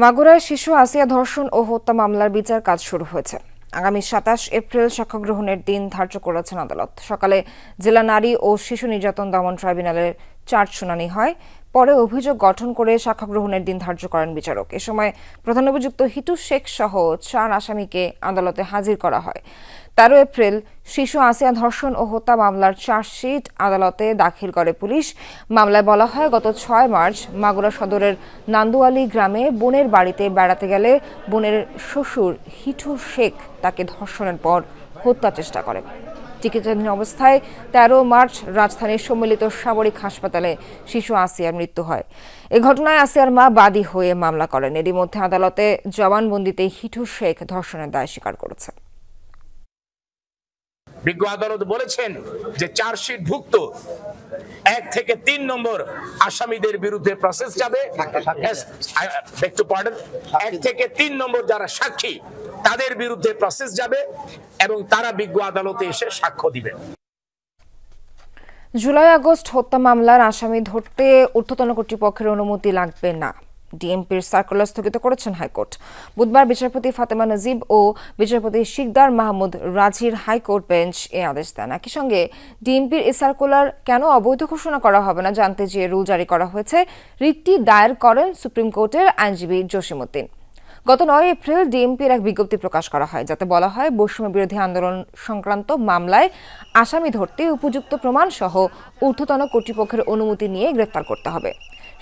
মাগুরায় শিশু আসিয়া ধর্ষণ ও হত্যা মামলার বিচার কাজ শুরু হয়েছে। আগামী 27 এপ্রিল সাক্ষ্য গ্রহণের দিন ধার্য করেছেন আদালত। সকালে জেলা নারী ও শিশু নির্যাতন দমন ট্রাইব্যুনালের চার্জ শুনানি হয়, পরে অভিযোগ গঠন করে সাক্ষ্য গ্রহণের দিন ধার্য করেন বিচারক। এ সময় প্রধান অভিযুক্ত হিটু শেখ সহ 4 আসামিকে আদালতে হাজির করা হয়। 13 এপ্রিল শিশু আসিয়া ধর্ষণ ও হত্যা মামলার চার্জশিট আদালতে দাখিল করে পুলিশ। মামলায় বলা হয়, গত 6 মার্চ মাগুরা সদরের নান্দুয়ালি গ্রামে বোনের বাড়িতে বেড়াতে গেলে বোনের শ্বশুর হিটু শেখ তাকে ধর্ষণের পর হত্যা চেষ্টা করে। চিকিৎসাধীন অবস্থায় 13 মার্চ রাজধানীর সম্মিলিত সামরিক হাসপাতালে শিশু আসিয়ার মৃত্যু হয়। এ ঘটনায় আসিয়ার মা বাদী হয়ে মামলা করেন। এরই মধ্যে আদালতে জবানবন্দিতে হিটু শেখ ধর্ষণের দায় স্বীকার করেছে। বিজ্ঞ আদালত বলেছেন যে চার্জশিট ভুক্ত 1 থেকে 3 নম্বর আসামিদের বিরুদ্ধে প্রসেস যাবে। 1 থেকে 3 নম্বর যারা সাক্ষী তাদের বিরুদ্ধে প্রসেস যাবে এবং তারা বিজ্ঞ আদালতে এসে সাক্ষ্য দিবেন। জুলাই আগস্ট হত্যা মামলার আসামি ধরতে ঊর্ধ্বতন কর্তৃপক্ষের অনুমতি লাগবে না, ডিএমপির সার্কুলার স্থগিত করেছেন হাইকোর্ট। বুধবার বিচারপতি ফাতেমা নজিব ও বিচারপতি শিকদার মাহমুদ রাজির হাইকোর্ট বেঞ্চ এ আদেশ দেন। একই সঙ্গে ডিএমপির এই সার্কুলার কেন অবৈধ ঘোষণা করা হবে না জানতে চেয়ে রুল জারি করা হয়েছে। রিটটি দায়ের করেন সুপ্রিম কোর্টের আইনজীবী জসিমউদ্দিন। গত 9 এপ্রিল ডিএমপির এক বিজ্ঞপ্তি প্রকাশ করা হয়, যাতে বলা হয় বৈষম্য বিরোধী আন্দোলন সংক্রান্ত মামলায় আসামি ধরতে উপযুক্ত প্রমাণ সহ ঊর্ধ্বতন কর্তৃপক্ষের অনুমতি নিয়ে গ্রেফতার করতে হবে।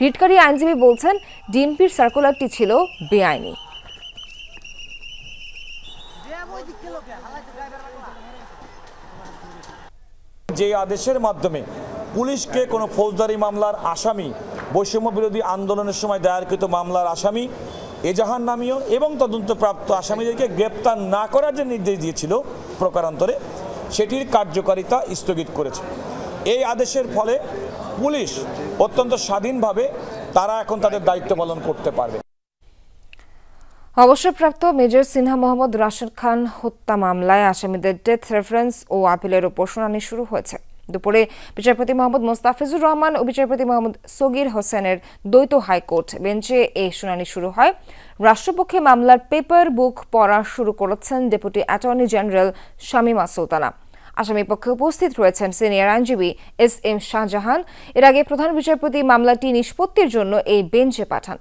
রিটকারী আইনজীবী বলছেন, ডিএমপির সার্কুলারটি ছিল বেআইনি। যে আদেশের মাধ্যমে পুলিশকে কোনো ফৌজদারি মামলার আসামি, বৈষম্য বিরোধী আন্দোলনের সময় দায়েরকৃত মামলার আসামি, এজাহার নামীয় এবং তদন্তপ্রাপ্ত আসামিদেরকে গ্রেপ্তার না করার যে নির্দেশ দিয়েছিল প্রকারান্তরে, সেটির কার্যকারিতা স্থগিত করেছে। এই আদেশের ফলে পুলিশ অত্যন্ত স্বাধীনভাবে তারা এখন তাদের দায়িত্ব পালন করতে পারবে। অবসরপ্রাপ্ত মেজর সিনহা মোহাম্মদ রাশেদ খান হত্যা মামলায় আসামিদের ডেথ রেফারেন্স ও আপিলের উপর শুনানি শুরু হয়েছে। দুপুরে বিচারপতি মোহাম্মদ মোস্তাফিজুর রহমান ও বিচারপতি মোহাম্মদ সগির হোসেনের দ্বৈত হাইকোর্ট বেঞ্চে এই শুনানি শুরু হয়। রাষ্ট্রপক্ষে মামলার পেপার বুক পড়া শুরু করেছেন deputy attorney general Shamima Sultana. আসামি পক্ষে উপস্থিত রয়েছেন সিনিয়র আইনজীবী SM শাহজাহান। এর আগে প্রধান বিচারপতি মামলাটি নিষ্পত্তির জন্য এই বেঞ্চে পাঠান।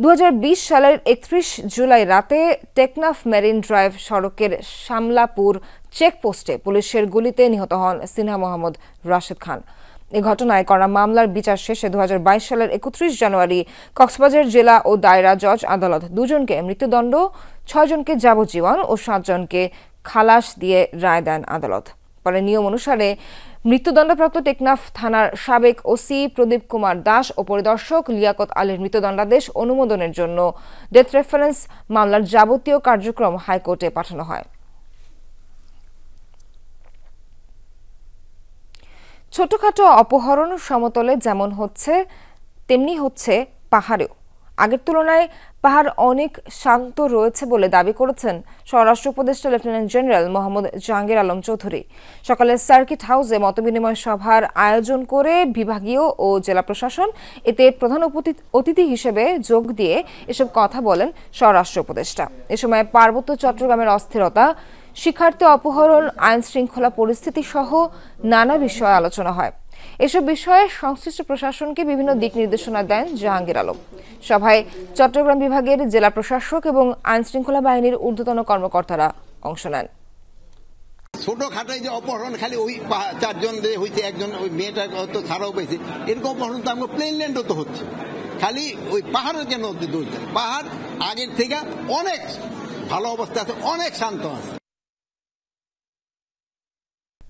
2020 সালের 31 জুলাই রাতে টেকনাফ মেরিন ড্রাইভ সড়কের শামলাপুর চেকপোস্টে পুলিশের গুলিতে নিহত হন সিনহা মোহাম্মদ রাশেদ খান। এই ঘটনায় করা মামলার বিচার শেষে 2022 সালের 31 জানুয়ারি কক্সবাজার জেলা ও দায়রা জজ আদালত 2 জনকে মৃত্যুদণ্ড, 6 জনকে যাবজ্জীবন ও 7 জনকে খালাস দিয়ে রায় দেন আদালত। পরে নিয়ম অনুসারে মৃত্যুদণ্ডপ্রাপ্ত টেকনাফ থানার সাবেক ওসি প্রদীপ কুমার দাস ও পরিদর্শক লিয়াকত আলীর মৃত্যুদণ্ডাদেশ অনুমোদনের জন্য ডেথ রেফারেন্স মামলার যাবতীয় কার্যক্রম হাইকোর্টে পাঠানো হয়। ছোটখাটো অপহরণ সমতলে যেমন হচ্ছে তেমনি হচ্ছে পাহাড়েও। আগের তুলনায় পাহাড় অনেক শান্ত রয়েছে বলে দাবি করেছেন স্বরাষ্ট্র উপদেষ্টা লেফটেন্যান্ট জেনারেল মোহাম্মদ জাহাঙ্গীর আলম চৌধুরী। সকালে সার্কিট হাউসে মতবিনিময় সভার আয়োজন করে বিভাগীয় ও জেলা প্রশাসন। এতে প্রধান অতিথি হিসেবে যোগ দিয়ে এসব কথা বলেন স্বরাষ্ট্র উপদেষ্টা। এ সময় পার্বত্য চট্টগ্রামের অস্থিরতা, শিক্ষার্থী অপহরণ, আইন শৃঙ্খলা পরিস্থিতি সহ নানা বিষয়ে আলোচনা হয়। এসব বিষয়ে সংশ্লিষ্ট প্রশাসনকে বিভিন্ন দিক নির্দেশনা দেন জাহাঙ্গীর আলম। সভায় চট্টগ্রাম বিভাগের জেলা প্রশাসক এবং আইন শৃঙ্খলা বাহিনীর ঊর্ধ্বতন কর্মকর্তারা অংশ নেন। ছোট খাটাই যে অপহরণ খালি ওই 4 জন হয়েছে, একজন ওই মেয়েটা হয়তো ছাড়াও পেয়েছে, এরকম অপহরণ তো আমরা প্লেনল্যান্ডও তো হচ্ছে। খালি ওই পাহাড়ের কেন দোষ দেয়? পাহাড় আগের থেকে অনেক ভালো অবস্থা আছে, অনেক শান্ত আছে।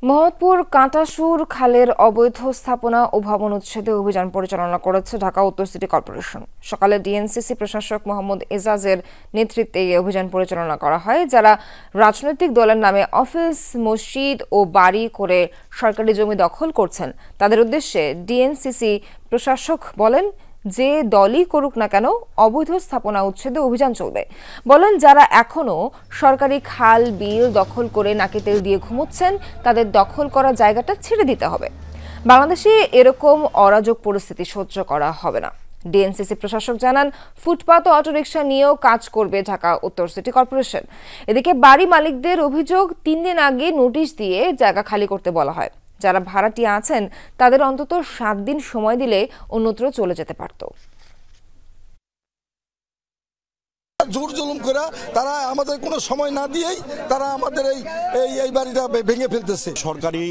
মোহাম্মদপুর কাঁটাসুর খালের অবৈধ স্থাপনা ও ভবন উচ্ছেদে অভিযান পরিচালনা করেছে ঢাকা উত্তর সিটি কর্পোরেশন। সকালে ডিএনসিসি প্রশাসক মোহাম্মদ এজাজের নেতৃত্বে এই অভিযান পরিচালনা করা হয়। যারা রাজনৈতিক দলের নামে অফিস, মসজিদ ও বাড়ি করে সরকারি জমি দখল করছেন তাদের উদ্দেশ্যে ডিএনসিসি প্রশাসক বলেন, যে দলই করুক না কেন অবৈধ স্থাপনা উচ্ছেদে অভিযান চলবে। বলেন, যারা এখনো সরকারি খাল বিল দখল করে নাকে তেল দিয়ে ঘুমোচ্ছেন তাদের দখল করা জায়গাটা ছেড়ে দিতে হবে। বাংলাদেশে এরকম অরাজক পরিস্থিতি সহ্য করা হবে না। ডিএনসিসি প্রশাসক জানান, ফুটপাত ও অটোরিকশা নিয়েও কাজ করবে ঢাকা উত্তর সিটি কর্পোরেশন। এদিকে বাড়ি মালিকদের অভিযোগ, 3 দিন আগে নোটিশ দিয়ে জায়গা খালি করতে বলা হয়। যারা ভাড়াটিয়া আছেন তাদের অন্তত 7 দিন সময় দিলে অন্যত্র চলে যেতে পারত। জোর জুলুম করে তারা আমাদের কোনো সময় না দিয়েই তারা আমাদের এই বাড়িটা ভেঙে ফেলতেছে। সরকারি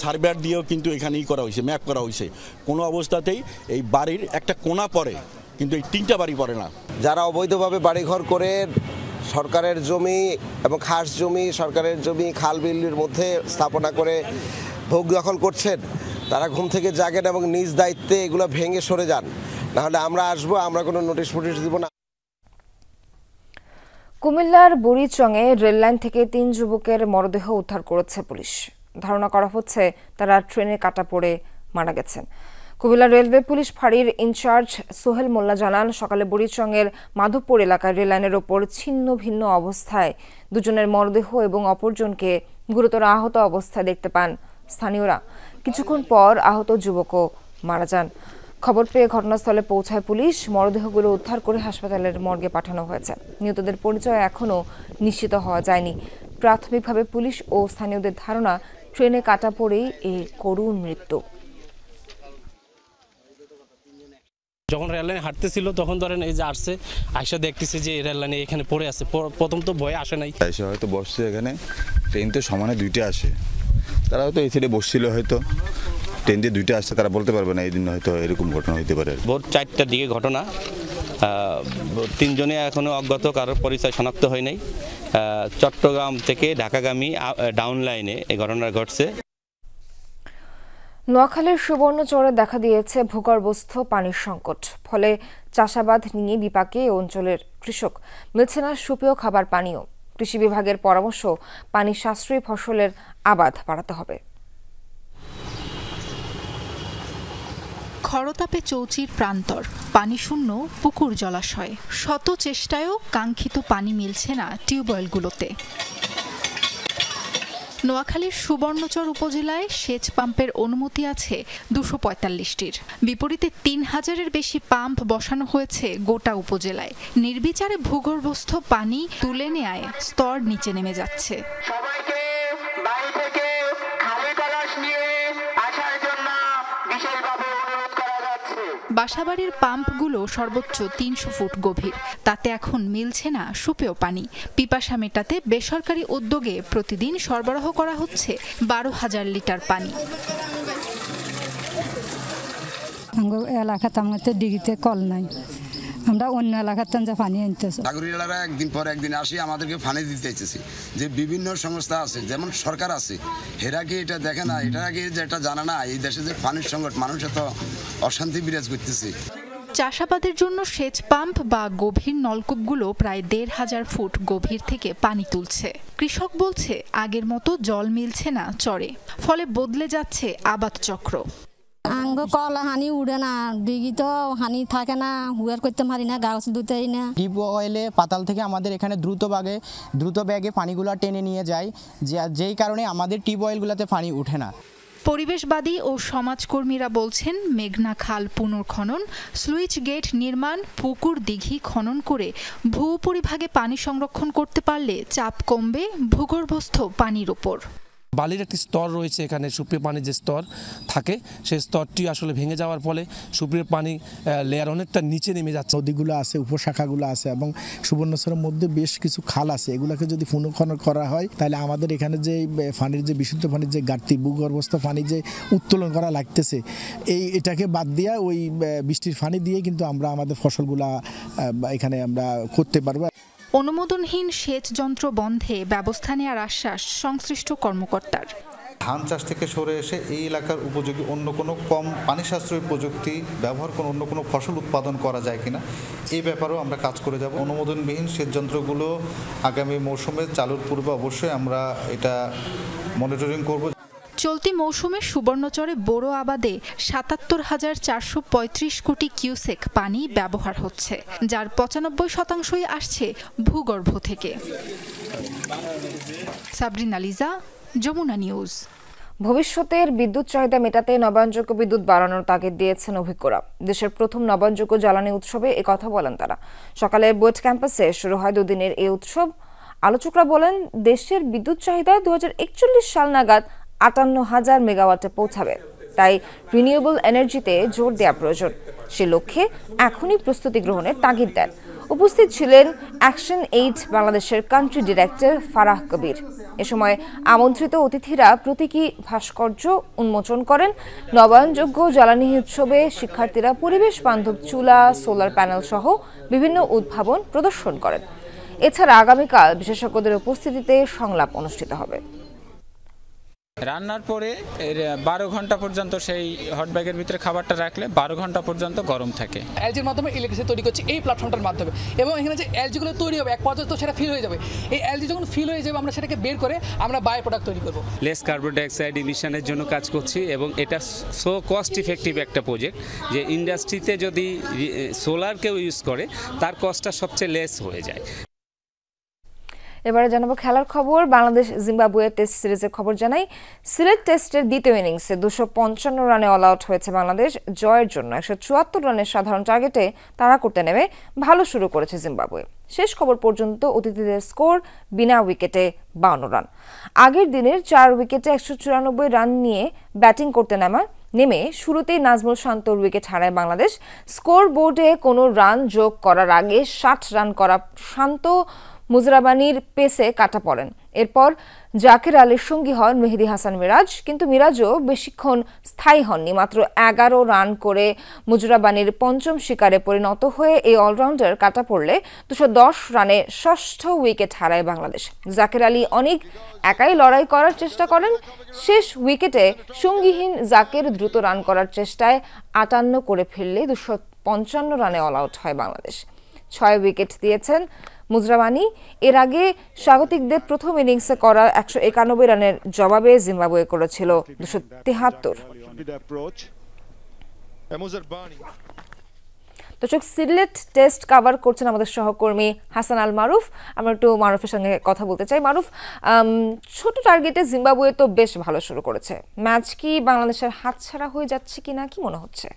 সার্ভেয়ার দিয়েও কিন্তু এখানেই করা হয়েছে, ম্যাপ করা হয়েছে। কোনো অবস্থাতেই এই বাড়ির একটা কোণা পড়ে, কিন্তু এই 3টা বাড়ি পড়ে না। যারা অবৈধভাবে বাড়িঘর করে সরকারের জমি এবং খাস জমি, সরকারের জমি খাল বিলের মধ্যে স্থাপনা করে ভোগ দখল করছেন, তারা ঘুম থেকে জাগেন এবং নিজ দায়িত্বে এগুলো ভেঙে সরে যান, নাহলে আমরা আসবো, আমরা কোনো নোটিশ ফোটিশ দিব না। কুমিল্লার বুড়িচংয়ে রেললাইন থেকে 3 যুবকের মরদেহ উদ্ধার করেছে পুলিশ। ধারণা করা হচ্ছে তারা ট্রেনে কাটা পড়ে মারা গেছেন। কুমিল্লা রেলওয়ে পুলিশ ফাঁড়ির ইনচার্জ সোহেল মোল্লা জানান, সকালে বুড়িচংয়ের মাধবপুর এলাকায় রেললাইনের ওপর ছিন্ন ভিন্ন অবস্থায় 2 জনের মরদেহ এবং অপরজনকে গুরুতর আহত অবস্থায় দেখতে পান স্থানীয়রা। কিছুক্ষণ পর আহত যুবকও মারা যান। খবর পেয়ে ঘটনাস্থলে পৌঁছায় পুলিশ। মরদেহগুলো উদ্ধার করে হাসপাতালের মর্গে পাঠানো হয়েছে। নিহতদের পরিচয় এখনও নিশ্চিত হওয়া যায়নি। প্রাথমিকভাবে পুলিশ ও স্থানীয়দের ধারণা, ট্রেনে কাটা পড়েই এই করুণ মৃত্যু। যখন রেললাইনে হাঁটতেছিল তখন ধরেন এই যে আসছে, আইসা দেখতেছে যে রেললাইনে এখানে পড়ে আছে। প্রথম তো ভয় আসে নাই, এসে হয়তো বসছে এখানে, ট্রেন তো সমানে 2টে আসে, তারা হয়তো এই সাইডে বসছিল, হয়তো ট্রেন দিয়ে 2টে আসছে, তারা বলতে পারবে না এই দিন হয়তো এরকম ঘটনা হতে পারে। ভোর 4টার দিকে ঘটনা। 3 জনে এখনো অজ্ঞাত, কারোর পরিচয় শনাক্ত হয় নাই। চট্টগ্রাম থেকে ঢাকাগামী ডাউন লাইনে এই ঘটনা ঘটছে। নোয়াখালীর সুবর্ণচরে দেখা দিয়েছে ভূগর্ভস্থ পানির সংকট। ফলে চাষাবাদ নিয়ে বিপাকে এই অঞ্চলের কৃষক, মিলছে না সুপেয় খাবার পানীয়। কৃষি বিভাগের পরামর্শ, পানি সাশ্রয়ী ফসলের আবাদ বাড়াতে হবে। খরতাপে চৌচির প্রান্তর, পানি শূন্য পুকুর জলাশয়। শত চেষ্টায়ও কাঙ্ক্ষিত পানি মিলছে না টিউবওয়েলগুলোতে। নোয়াখালীর সুবর্ণচর উপজেলায় সেচ পাম্পের অনুমতি আছে 245টির। বিপরীতে 3000-এর বেশি পাম্প বসানো হয়েছে গোটা উপজেলায়। নির্বিচারে ভূগর্ভস্থ পানি তুলে নেয়ায় স্তর নিচে নেমে যাচ্ছে। বাসাবাড়ির পাম্পগুলো সর্বোচ্চ 300 ফুট গভীর, তাতে এখন মিলছে না সুপেয় পানি। পিপাসা মেটাতে বেসরকারি উদ্যোগে প্রতিদিন সরবরাহ করা হচ্ছে 12,000 লিটার পানি। এলাকাতে আমাদের ডিগিতে কল নাই, আমরা অন্য এলাকার যা পানি আনতেছি। নাগরিকরা একদিন পর একদিন আসি আমাদেরকে পানি দিতে চাইছে, যে বিভিন্ন সংস্থা আছে যেমন সরকার আছে, এরা কি এটা দেখে না, এটা কি যেটা জানা না এই দেশে যে পানির সংকট, মানুষ এত অশান্তি বিরাজ করতেছে। চাষাবাদের জন্য সেচ পাম্প বা গভীর নলকূপগুলো প্রায় 1,500 ফুট গভীর থেকে পানি তুলছে। কৃষক বলছে আগের মতো জল মিলছে না চরে, ফলে বদলে যাচ্ছে আবাদ চক্র। আঙ্গ কল হানি উড়ে না, ডিগি তো হানি থাকে না, হুয়ার করতে পারি না, গাছ দুতেই না। ডিপ অয়েলে পাতাল থেকে আমাদের এখানে দ্রুত ব্যাগে পানিগুলো টেনে নিয়ে যায়, যেই কারণে আমাদের টিউব অয়েলগুলোতে পানি উঠে না। পরিবেশবাদী ও সমাজকর্মীরা বলছেন মেঘনা খাল পুনর্খনন, স্লুইস গেট নির্মাণ, পুকুর দিঘি খনন করে ভূপরিভাগে পানি সংরক্ষণ করতে পারলে চাপ কমবে ভূগর্ভস্থ পানির উপর। বালির একটি স্তর রয়েছে এখানে, সুপ্রিয় পানির যে স্তর থাকে সেই স্তরটি আসলে ভেঙে যাওয়ার ফলে সুপ্রিয় পানি লেয়ার অনেকটা নিচে নেমে যাচ্ছে। নদীগুলো আছে, উপশাখাগুলো আছে এবং সুবর্ণচরের মধ্যে বেশ কিছু খাল আছে, এগুলোকে যদি পুনর্খনন করা হয় তাহলে আমাদের এখানে যে পানির যে বিশুদ্ধ পানির যে ঘাটতি, ভূগর্ভস্থ পানি যে উত্তোলন করা লাগতেছে, এটাকে বাদ দিয়ে ওই বৃষ্টির পানি দিয়ে কিন্তু আমরা আমাদের ফসলগুলা এখানে আমরা করতে পারবো। অনুমোদনহীন সেচ যন্ত্র বন্ধে ব্যবস্থা নেওয়ার আশ্বাস সংশ্লিষ্ট কর্মকর্তার। ধান চাষ থেকে সরে এসে এই এলাকার উপযোগী অন্য কোনো কম পানি সাশ্রয়ী প্রযুক্তি ব্যবহার করে অন্য কোনো ফসল উৎপাদন করা যায় কিনা এই ব্যাপারেও আমরা কাজ করে যাব। অনুমোদনবিহীন সেচ যন্ত্রগুলো আগামী মৌসুমে চালুর পূর্বে অবশ্যই আমরা এটা মনিটরিং করব। চলতি মৌসুমে সুবর্ণচরে বোরো আবাদে ৭৭,৪৩৫ কোটি কিউসেক পানি ব্যবহার হচ্ছে, যার ৯৫% আসছে ভূগর্ভ থেকে। সাবরিনা লিজা, যমুনা নিউজ। ভবিষ্যতের বিদ্যুৎ চাহিদা মেটাতে নবায়নযোগ্য বিদ্যুৎ বাড়ানোর তাগিদ দিয়েছেন অভিজ্ঞরা। দেশের প্রথম নবায়নযোগ্য জ্বালানি উৎসবে একথা বলেন তারা। সকালে বুয়েট ক্যাম্পাসে শুরু হয় দুদিনের এই উৎসব। আলোচকরা বলেন, দেশের বিদ্যুৎ চাহিদা 2041 সাল নাগাদ ৫৮,০০০ মেগাওয়াটে পৌঁছাবে, তাই রিনিউয়েবল এনার্জিতে জোর দেওয়া প্রয়োজন। সে লক্ষ্যে এখনই প্রস্তুতি গ্রহণের তাগিদ দেন। উপস্থিত ছিলেন অ্যাকশন এইড বাংলাদেশের কান্ট্রি ডিরেক্টর ফারাহ কবির। এ সময় আমন্ত্রিত অতিথিরা প্রতীকী ভাস্কর্য উন্মোচন করেন। নবায়নযোগ্য জ্বালানি উৎসবে শিক্ষার্থীরা পরিবেশ বান্ধব চুলা, সোলার প্যানেল সহ বিভিন্ন উদ্ভাবন প্রদর্শন করেন। এছাড়া আগামীকাল বিশেষজ্ঞদের উপস্থিতিতে সংলাপ অনুষ্ঠিত হবে। রান্নার পরে 12 ঘন্টা পর্যন্ত সেই হট ব্যাগের ভিতরে খাবারটা রাখলে 12 ঘন্টা পর্যন্ত গরম থাকে। এলজির মাধ্যমে ইলেকট্রিসিটি তৈরি করছে এই প্ল্যাটফর্মটার মাধ্যমে, এবং এখানে যে এলজিগুলো তৈরি হবে এক পর্যায়ে তো সেটা ফিল হয়ে যাবে। এই এলজি যখন ফিল হয়ে যাবে আমরা সেটাকে বের করে আমরা বাই প্রোডাক্ট তৈরি করব। লেস কার্বন ডাইঅক্সাইড ইমিশনের জন্য কাজ করছি এবং এটা সো কস্ট ইফেক্টিভ একটা প্রজেক্ট যে ইন্ডাস্ট্রিতে যদি সোলার কেউ ইউজ করে তার কস্টটা সবচেয়ে লেস হয়ে যায়। এবারে জানাবো খেলার খবর। বাংলাদেশ জিম্বাবুয়ে টেস্ট সিরিজের খবর জানাই। সিলেট টেস্টের দ্বিতীয় ইনিংসে 255 রানে অল আউট হয়েছে বাংলাদেশ। জয়ের জন্য 174 রানের সাধারণ টার্গেটে তাড়া করতে নেমে ভালো শুরু করেছে জিম্বাবুয়ে। শেষ খবর পর্যন্ত অতিথিদের স্কোর বিনা উইকেটে 52 রান। আগের দিনের 4 উইকেটে 194 রান নিয়ে ব্যাটিং করতে নেমে শুরুতেই নাজমুল শান্তর উইকেট হারায় বাংলাদেশ। স্কোর বোর্ডে কোনো রান যোগ করার আগে 60 রান করা শান্ত মুজরাবানির পেসে কাটা পড়েন। এরপর জাকির আলীর সঙ্গী হন মেহেদী হাসান মিরাজ, কিন্তু মিরাজও বেশিক্ষণ স্থায়ী হননি। মাত্র 11 রান করে মুজরাবানির পঞ্চম শিকারে পরিণত হয়ে এই অলরাউন্ডার কাটা পড়লে 210 রানে ষষ্ঠ উইকেট হারায় বাংলাদেশ। জাকির আলী অনেক একাই লড়াই করার চেষ্টা করেন। শেষ উইকেটে সঙ্গীহীন জাকির দ্রুত রান করার চেষ্টায় 58 করে ফেললে 255 রানে অল আউট হয় বাংলাদেশ। 6 উইকেট দিয়েছেন মুজরাবানি। এর আগে স্বাগতিকদের প্রথম ইনিংসে করা 191 রানের জবাবে জিম্বাবুয়ে করেছিল 273। দর্শক, সিলেট টেস্ট কভার করছেন আমাদের সহকর্মী হাসান আল মারুফ। আমরা একটু মারুফের সঙ্গে কথা বলতে চাই। মারুফ, ছোট টার্গেটে জিম্বাবুয়ে তো বেশ ভালো শুরু করেছে, ম্যাচ কি বাংলাদেশের হাতছাড়া হয়ে যাচ্ছে কিনা, কি মনে হচ্ছে?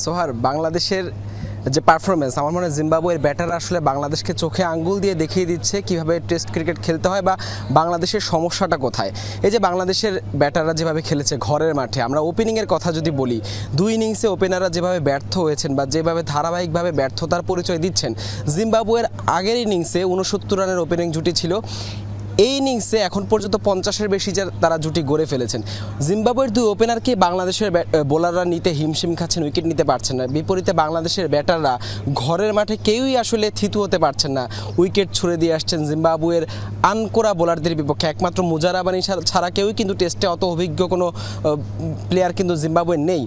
সোহার, বাংলাদেশের যে পারফরমেন্স, আমার মনে হয় জিম্বাবুয়ের ব্যাটাররা আসলে বাংলাদেশকে চোখে আঙ্গুল দিয়ে দেখিয়ে দিচ্ছে কিভাবে টেস্ট ক্রিকেট খেলতে হয় বা বাংলাদেশের সমস্যাটা কোথায়। এই যে বাংলাদেশের ব্যাটাররা যেভাবে খেলেছে ঘরের মাঠে, আমরা ওপেনিংয়ের কথা যদি বলি, 2 ইনিংসে ওপেনাররা যেভাবে ব্যর্থ হয়েছেন বা যেভাবে ধারাবাহিকভাবে ব্যর্থতার পরিচয় দিচ্ছেন, জিম্বাবুয়ের আগের ইনিংসে 69 রানের ওপেনিং জুটি ছিল, এই ইনিংসে এখন পর্যন্ত 50-এর বেশি তারা জুটি গড়ে ফেলেছেন। জিম্বাবুয়ের 2 ওপেনারকে বাংলাদেশের বোলাররা নিতে হিমশিম খাচ্ছেন, উইকেট নিতে পারছেন না। বিপরীতে বাংলাদেশের ব্যাটাররা ঘরের মাঠে কেউই আসলে থিতু হতে পারছেন না, উইকেট ছুড়ে দিয়ে আসছেন জিম্বাবুয়ের আনকোরা বোলারদের বিপক্ষে। একমাত্র মুজারাবানি ছাড়া কেউই কিন্তু টেস্টে অত অভিজ্ঞ কোনো প্লেয়ার কিন্তু জিম্বাবুয়ের নেই।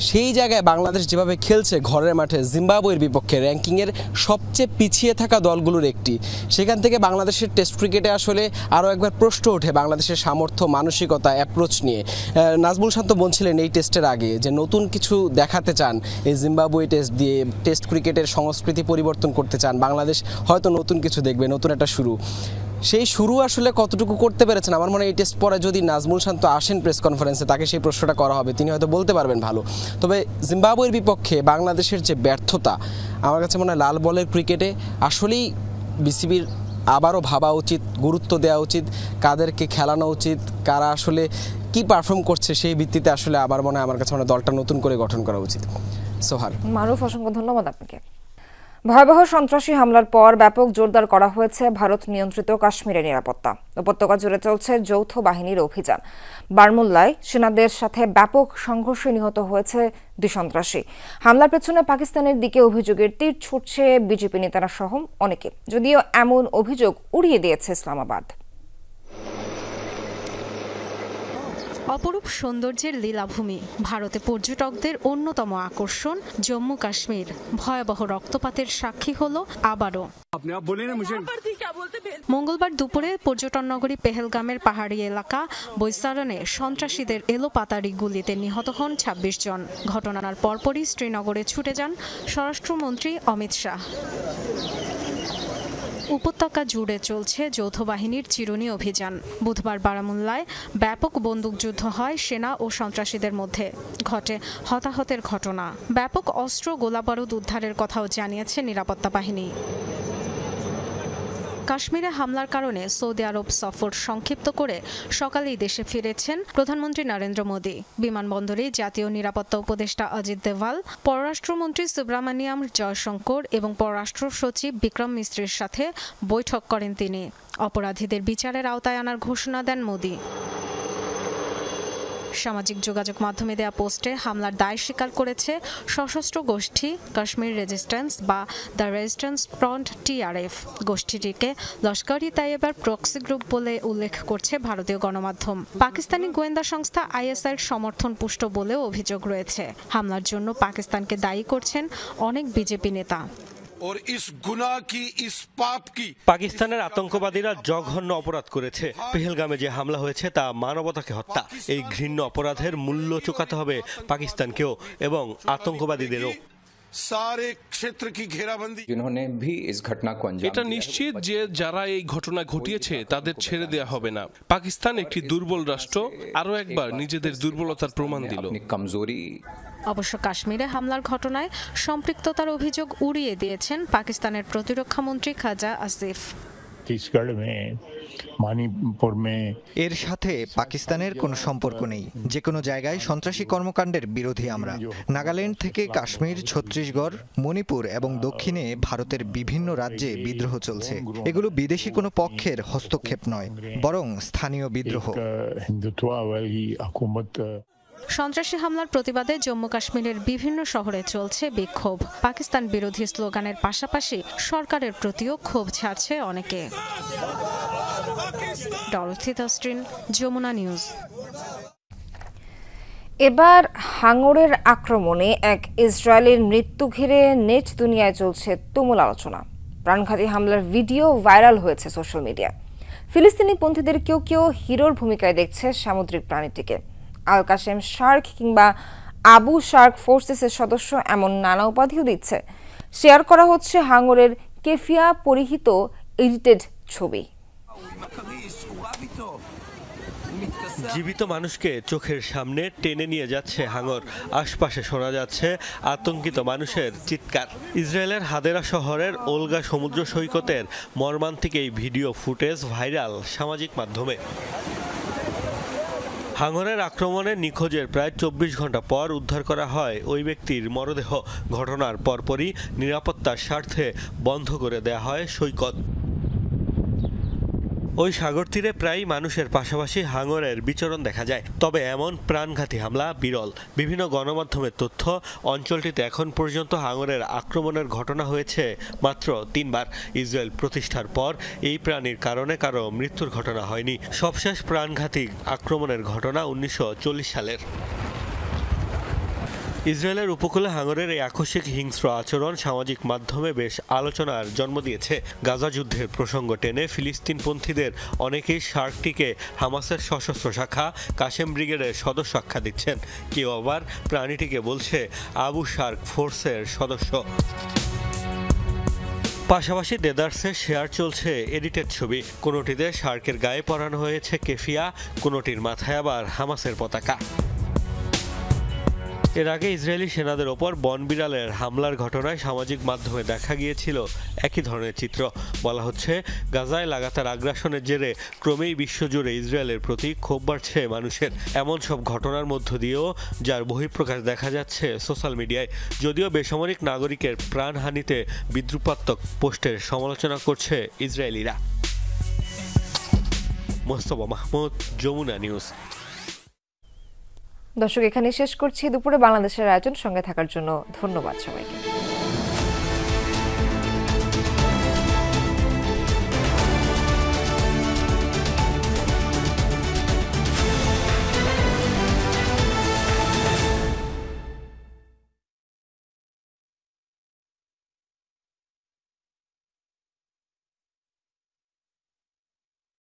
সেই জায়গায় বাংলাদেশ যেভাবে খেলছে ঘরের মাঠে জিম্বাবুয়ের বিপক্ষে, র্যাঙ্কিংয়ের সবচেয়ে পিছিয়ে থাকা দলগুলোর একটি, সেখান থেকে বাংলাদেশের টেস্ট ক্রিকেটে আসলে আরও একবার প্রশ্ন ওঠে বাংলাদেশের সামর্থ্য, মানসিকতা, অ্যাপ্রোচ নিয়ে। নাজমুল শান্ত বলছিলেন এই টেস্টের আগে যে নতুন কিছু দেখাতে চান এই জিম্বাবুয়ে টেস্ট দিয়ে, টেস্ট ক্রিকেটের সংস্কৃতি পরিবর্তন করতে চান। বাংলাদেশ হয়তো নতুন কিছু দেখবে, নতুন একটা শুরু। সেই শুরু আসলে কতটুকু করতে পেরেছেন, আমার মনে হয় এই টেস্ট পরে যদি নাজমুল শান্ত আসেন প্রেস কনফারেন্সে, তাকে সেই প্রশ্নটা করা হবে, তিনি হয়তো বলতে পারবেন ভালো। তবে জিম্বাবুয়ের বিপক্ষে বাংলাদেশের যে ব্যর্থতা, আমার কাছে মনে হয় লাল বলের ক্রিকেটে আসলেই বিসিবির আবারও ভাবা উচিত, গুরুত্ব দেওয়া উচিত, কাদেরকে খেলানো উচিত, কারা আসলে কি পারফর্ম করছে সেই ভিত্তিতে আসলে আবার মনে হয় আমার কাছে মনে হয় দলটা নতুন করে গঠন করা উচিত। সোহার মারুফ, অসংখ্য ধন্যবাদ আপনাকে। ভয়াবহ সন্ত্রাসী হামলার পর ব্যাপক জোরদার করা হয়েছে ভারত নিয়ন্ত্রিত কাশ্মীরের নিরাপত্তা। উপত্যকা জুড়ে চলছে যৌথ বাহিনীর অভিযান। বারমুল্লায় সেনাদের সাথে ব্যাপক সংঘর্ষে নিহত হয়েছে 2 সন্ত্রাসী। হামলার পেছনে পাকিস্তানের দিকে অভিযোগের তীর ছুটছে বিজেপি নেতারা সহ অনেকে, যদিও এমন অভিযোগ উড়িয়ে দিয়েছে ইসলামাবাদ। অপরূপ সৌন্দর্যের লীলাভূমি, ভারতে পর্যটকদের অন্যতম আকর্ষণ জম্মু কাশ্মীর ভয়াবহ রক্তপাতের সাক্ষী হলো আবারও। মঙ্গলবার দুপুরে পর্যটন নগরী পেহেলগামের পাহাড়ি এলাকা বৈসারণে সন্ত্রাসীদের এলোপাতাড়ি গুলিতে নিহত হন 26 জন। ঘটনার পরপরই শ্রীনগরে ছুটে যান স্বরাষ্ট্রমন্ত্রী অমিত শাহ। উপত্যকা জুড়ে চলছে যৌথ বাহিনীর চিরুনি অভিযান। বুধবার বারামুল্লায় ব্যাপক বন্দুকযুদ্ধ হয় সেনা ও সন্ত্রাসীদের মধ্যে, ঘটে হতাহতের ঘটনা। ব্যাপক অস্ত্র গোলাবারুদ উদ্ধারের কথাও জানিয়েছে নিরাপত্তা বাহিনী। কাশ্মীরে হামলার কারণে সৌদি আরব সফর সংক্ষিপ্ত করে সকালেই দেশে ফিরেছেন প্রধানমন্ত্রী নরেন্দ্র মোদী। বিমানবন্দরে জাতীয় নিরাপত্তা উপদেষ্টা অজিত দেভাল, পররাষ্ট্রমন্ত্রী সুব্রামানিয়াম জয়শঙ্কর এবং পররাষ্ট্র সচিব বিক্রম মিশ্রের সাথে বৈঠক করেন তিনি। অপরাধীদের বিচারের আওতায় আনার ঘোষণা দেন মোদী। সামাজিক যোগাযোগ মাধ্যমে দেয়া পোস্টে হামলার দায় স্বীকার করেছে সশস্ত্র গোষ্ঠী কাশ্মীর রেজিস্ট্যান্স বা দ্য রেজিস্ট্যান্স ফ্রন্ট TRF। গোষ্ঠীটিকে লস্কর-ই তাইয়্যিবার প্রক্সি গ্রুপ বলে উল্লেখ করছে ভারতীয় গণমাধ্যম। পাকিস্তানি গোয়েন্দা সংস্থা ISIর সমর্থন পুষ্ট বলেও অভিযোগ রয়েছে। হামলার জন্য পাকিস্তানকে দায়ী করছেন অনেক বিজেপি নেতা। পাকিস্তানের আতঙ্কবাদীরা জঘন্য অপরাধ করেছে। পেহেলগামে যে হামলা হয়েছে তা মানবতাকে হত্যা। এই ঘৃণ্য অপরাধের মূল্য চুকাতে হবে পাকিস্তানকেও এবং আতঙ্কবাদীদেরও। এটা নিশ্চিত যে যারা এই ঘটনা ঘটিয়েছে তাদের ছেড়ে দেয়া হবে না। পাকিস্তান একটি দুর্বল রাষ্ট্র, আরো একবার নিজেদের দুর্বলতার প্রমাণ দিল। অবশ্য কাশ্মীরে হামলার ঘটনায় সম্পৃক্ততার অভিযোগ উড়িয়ে দিয়েছেন পাকিস্তানের প্রতিরক্ষা মন্ত্রী খাজা আসিফ। এর সাথে পাকিস্তানের কোনো সম্পর্ক নেই। যে কোনো জায়গায় সন্ত্রাসী কর্মকাণ্ডের বিরোধী আমরা। নাগাল্যান্ড থেকে কাশ্মীর, ছত্তিশগড়, মণিপুর এবং দক্ষিণে ভারতের বিভিন্ন রাজ্যে বিদ্রোহ চলছে। এগুলো বিদেশি কোনো পক্ষের হস্তক্ষেপ নয়, বরং স্থানীয় বিদ্রোহ। সন্ত্রাসী হামলার প্রতিবাদে জম্মু কাশ্মীরের বিভিন্ন শহরে চলছে বিক্ষোভ। পাকিস্তান বিরোধী স্লোগানের পাশাপাশি সরকারের প্রতিও ক্ষোভ ছাড়ছে অনেকে। Dorothy Tastrin, Jamuna news. এবার হাঙরের আক্রমণে এক ইসরায়েলের মৃত্যু ঘিরে নেট দুনিয়ায় চলছে তুমুল আলোচনা। প্রাণঘাতী হামলার ভিডিও ভাইরাল হয়েছে সোশ্যাল মিডিয়ায়। ফিলিস্তিনি পন্থীদের কেউ কেউ হিরোর ভূমিকায় দেখছে সামুদ্রিক প্রাণীটিকে। আল কাশেম শার্ক কিংবা আবু শার্ক ফোর্সেসের সদস্য এমন নানা উপাধিও দিচ্ছে। শেয়ার করা হচ্ছে হাঙরের কেফিয়া পরিহিত এডিটেড ছবি। জীবিত মানুষকে চোখের সামনে টেনে নিয়ে যাচ্ছে হাঙর। আশপাশে শোনা যাচ্ছে আতঙ্কিত মানুষের চিৎকার। ইসরায়েলের হাদেরা শহরের ওলগা সমুদ্র সৈকতের মর্মান্তিক এই ভিডিও ফুটেজ ভাইরাল সামাজিক মাধ্যমে। হাঙরের আক্রমণে নিখোঁজের প্রায় 24 ঘন্টা পর উদ্ধার করা হয় ওই ব্যক্তির মরদেহ। ঘটনার পরপরই নিরাপত্তার স্বার্থে বন্ধ করে দেয়া হয় সৈকত। ওই সাগর তীরে প্রায় মানুষের পাশাপাশি হাঙরের বিচরণ দেখা যায়। তবে এমন প্রাণঘাতী হামলা বিরল। বিভিন্ন গণমাধ্যমের তথ্য, অঞ্চলটিতে এখন পর্যন্ত হাঙরের আক্রমণের ঘটনা হয়েছে মাত্র 3 বার। ইসরায়েল প্রতিষ্ঠার পর এই প্রাণীর কারণে কারো মৃত্যুর ঘটনা হয়নি। সবশেষ প্রাণঘাতী আক্রমণের ঘটনা 1940 সালের। ইসরায়েলের উপকূলে হাঙরের এই আকস্মিক হিংস্র আচরণ সামাজিক মাধ্যমে বেশ আলোচনার জন্ম দিয়েছে। গাজা যুদ্ধের প্রসঙ্গ টেনে ফিলিস্তিনপন্থীদের অনেকেই শার্কটিকে হামাসের সশস্ত্র শাখা কাশেম ব্রিগেডের সদস্য আখ্যা দিচ্ছেন। কেউ আবার প্রাণীটিকে বলছে আবু শার্ক ফোর্সের সদস্য। পাশাপাশি দেদারসে শেয়ার চলছে এডিটেড ছবি। কোনোটিতে শার্কের গায়ে পরানো হয়েছে কেফিয়া, কোনোটির মাথায় আবার হামাসের পতাকা। এর আগে ইসরায়েলি সেনাদের ওপর বনবিড়ালের হামলার ঘটনায় সামাজিক মাধ্যমে দেখা গিয়েছিল একই ধরনের চিত্র। বলা হচ্ছে গাজায় লাগাতার আগ্রাসনের জেরে ক্রমেই বিশ্বজুড়ে ইসরায়েলের প্রতি ক্ষোভ বাড়ছে মানুষের। এমন সব ঘটনার মধ্য দিয়েও যার বহিঃপ্রকাশ দেখা যাচ্ছে সোশ্যাল মিডিয়ায়। যদিও বেসামরিক নাগরিকের প্রাণহানিতে বিদ্রুপাত্মক পোস্টের সমালোচনা করছে ইসরায়েলিরা। মোস্তফা মাহমুদ, যমুনা নিউজ। দর্শক, এখানে শেষ করছি দুপুরে বাংলাদেশের আয়োজন। সঙ্গে থাকার জন্য ধন্যবাদ সবাইকে।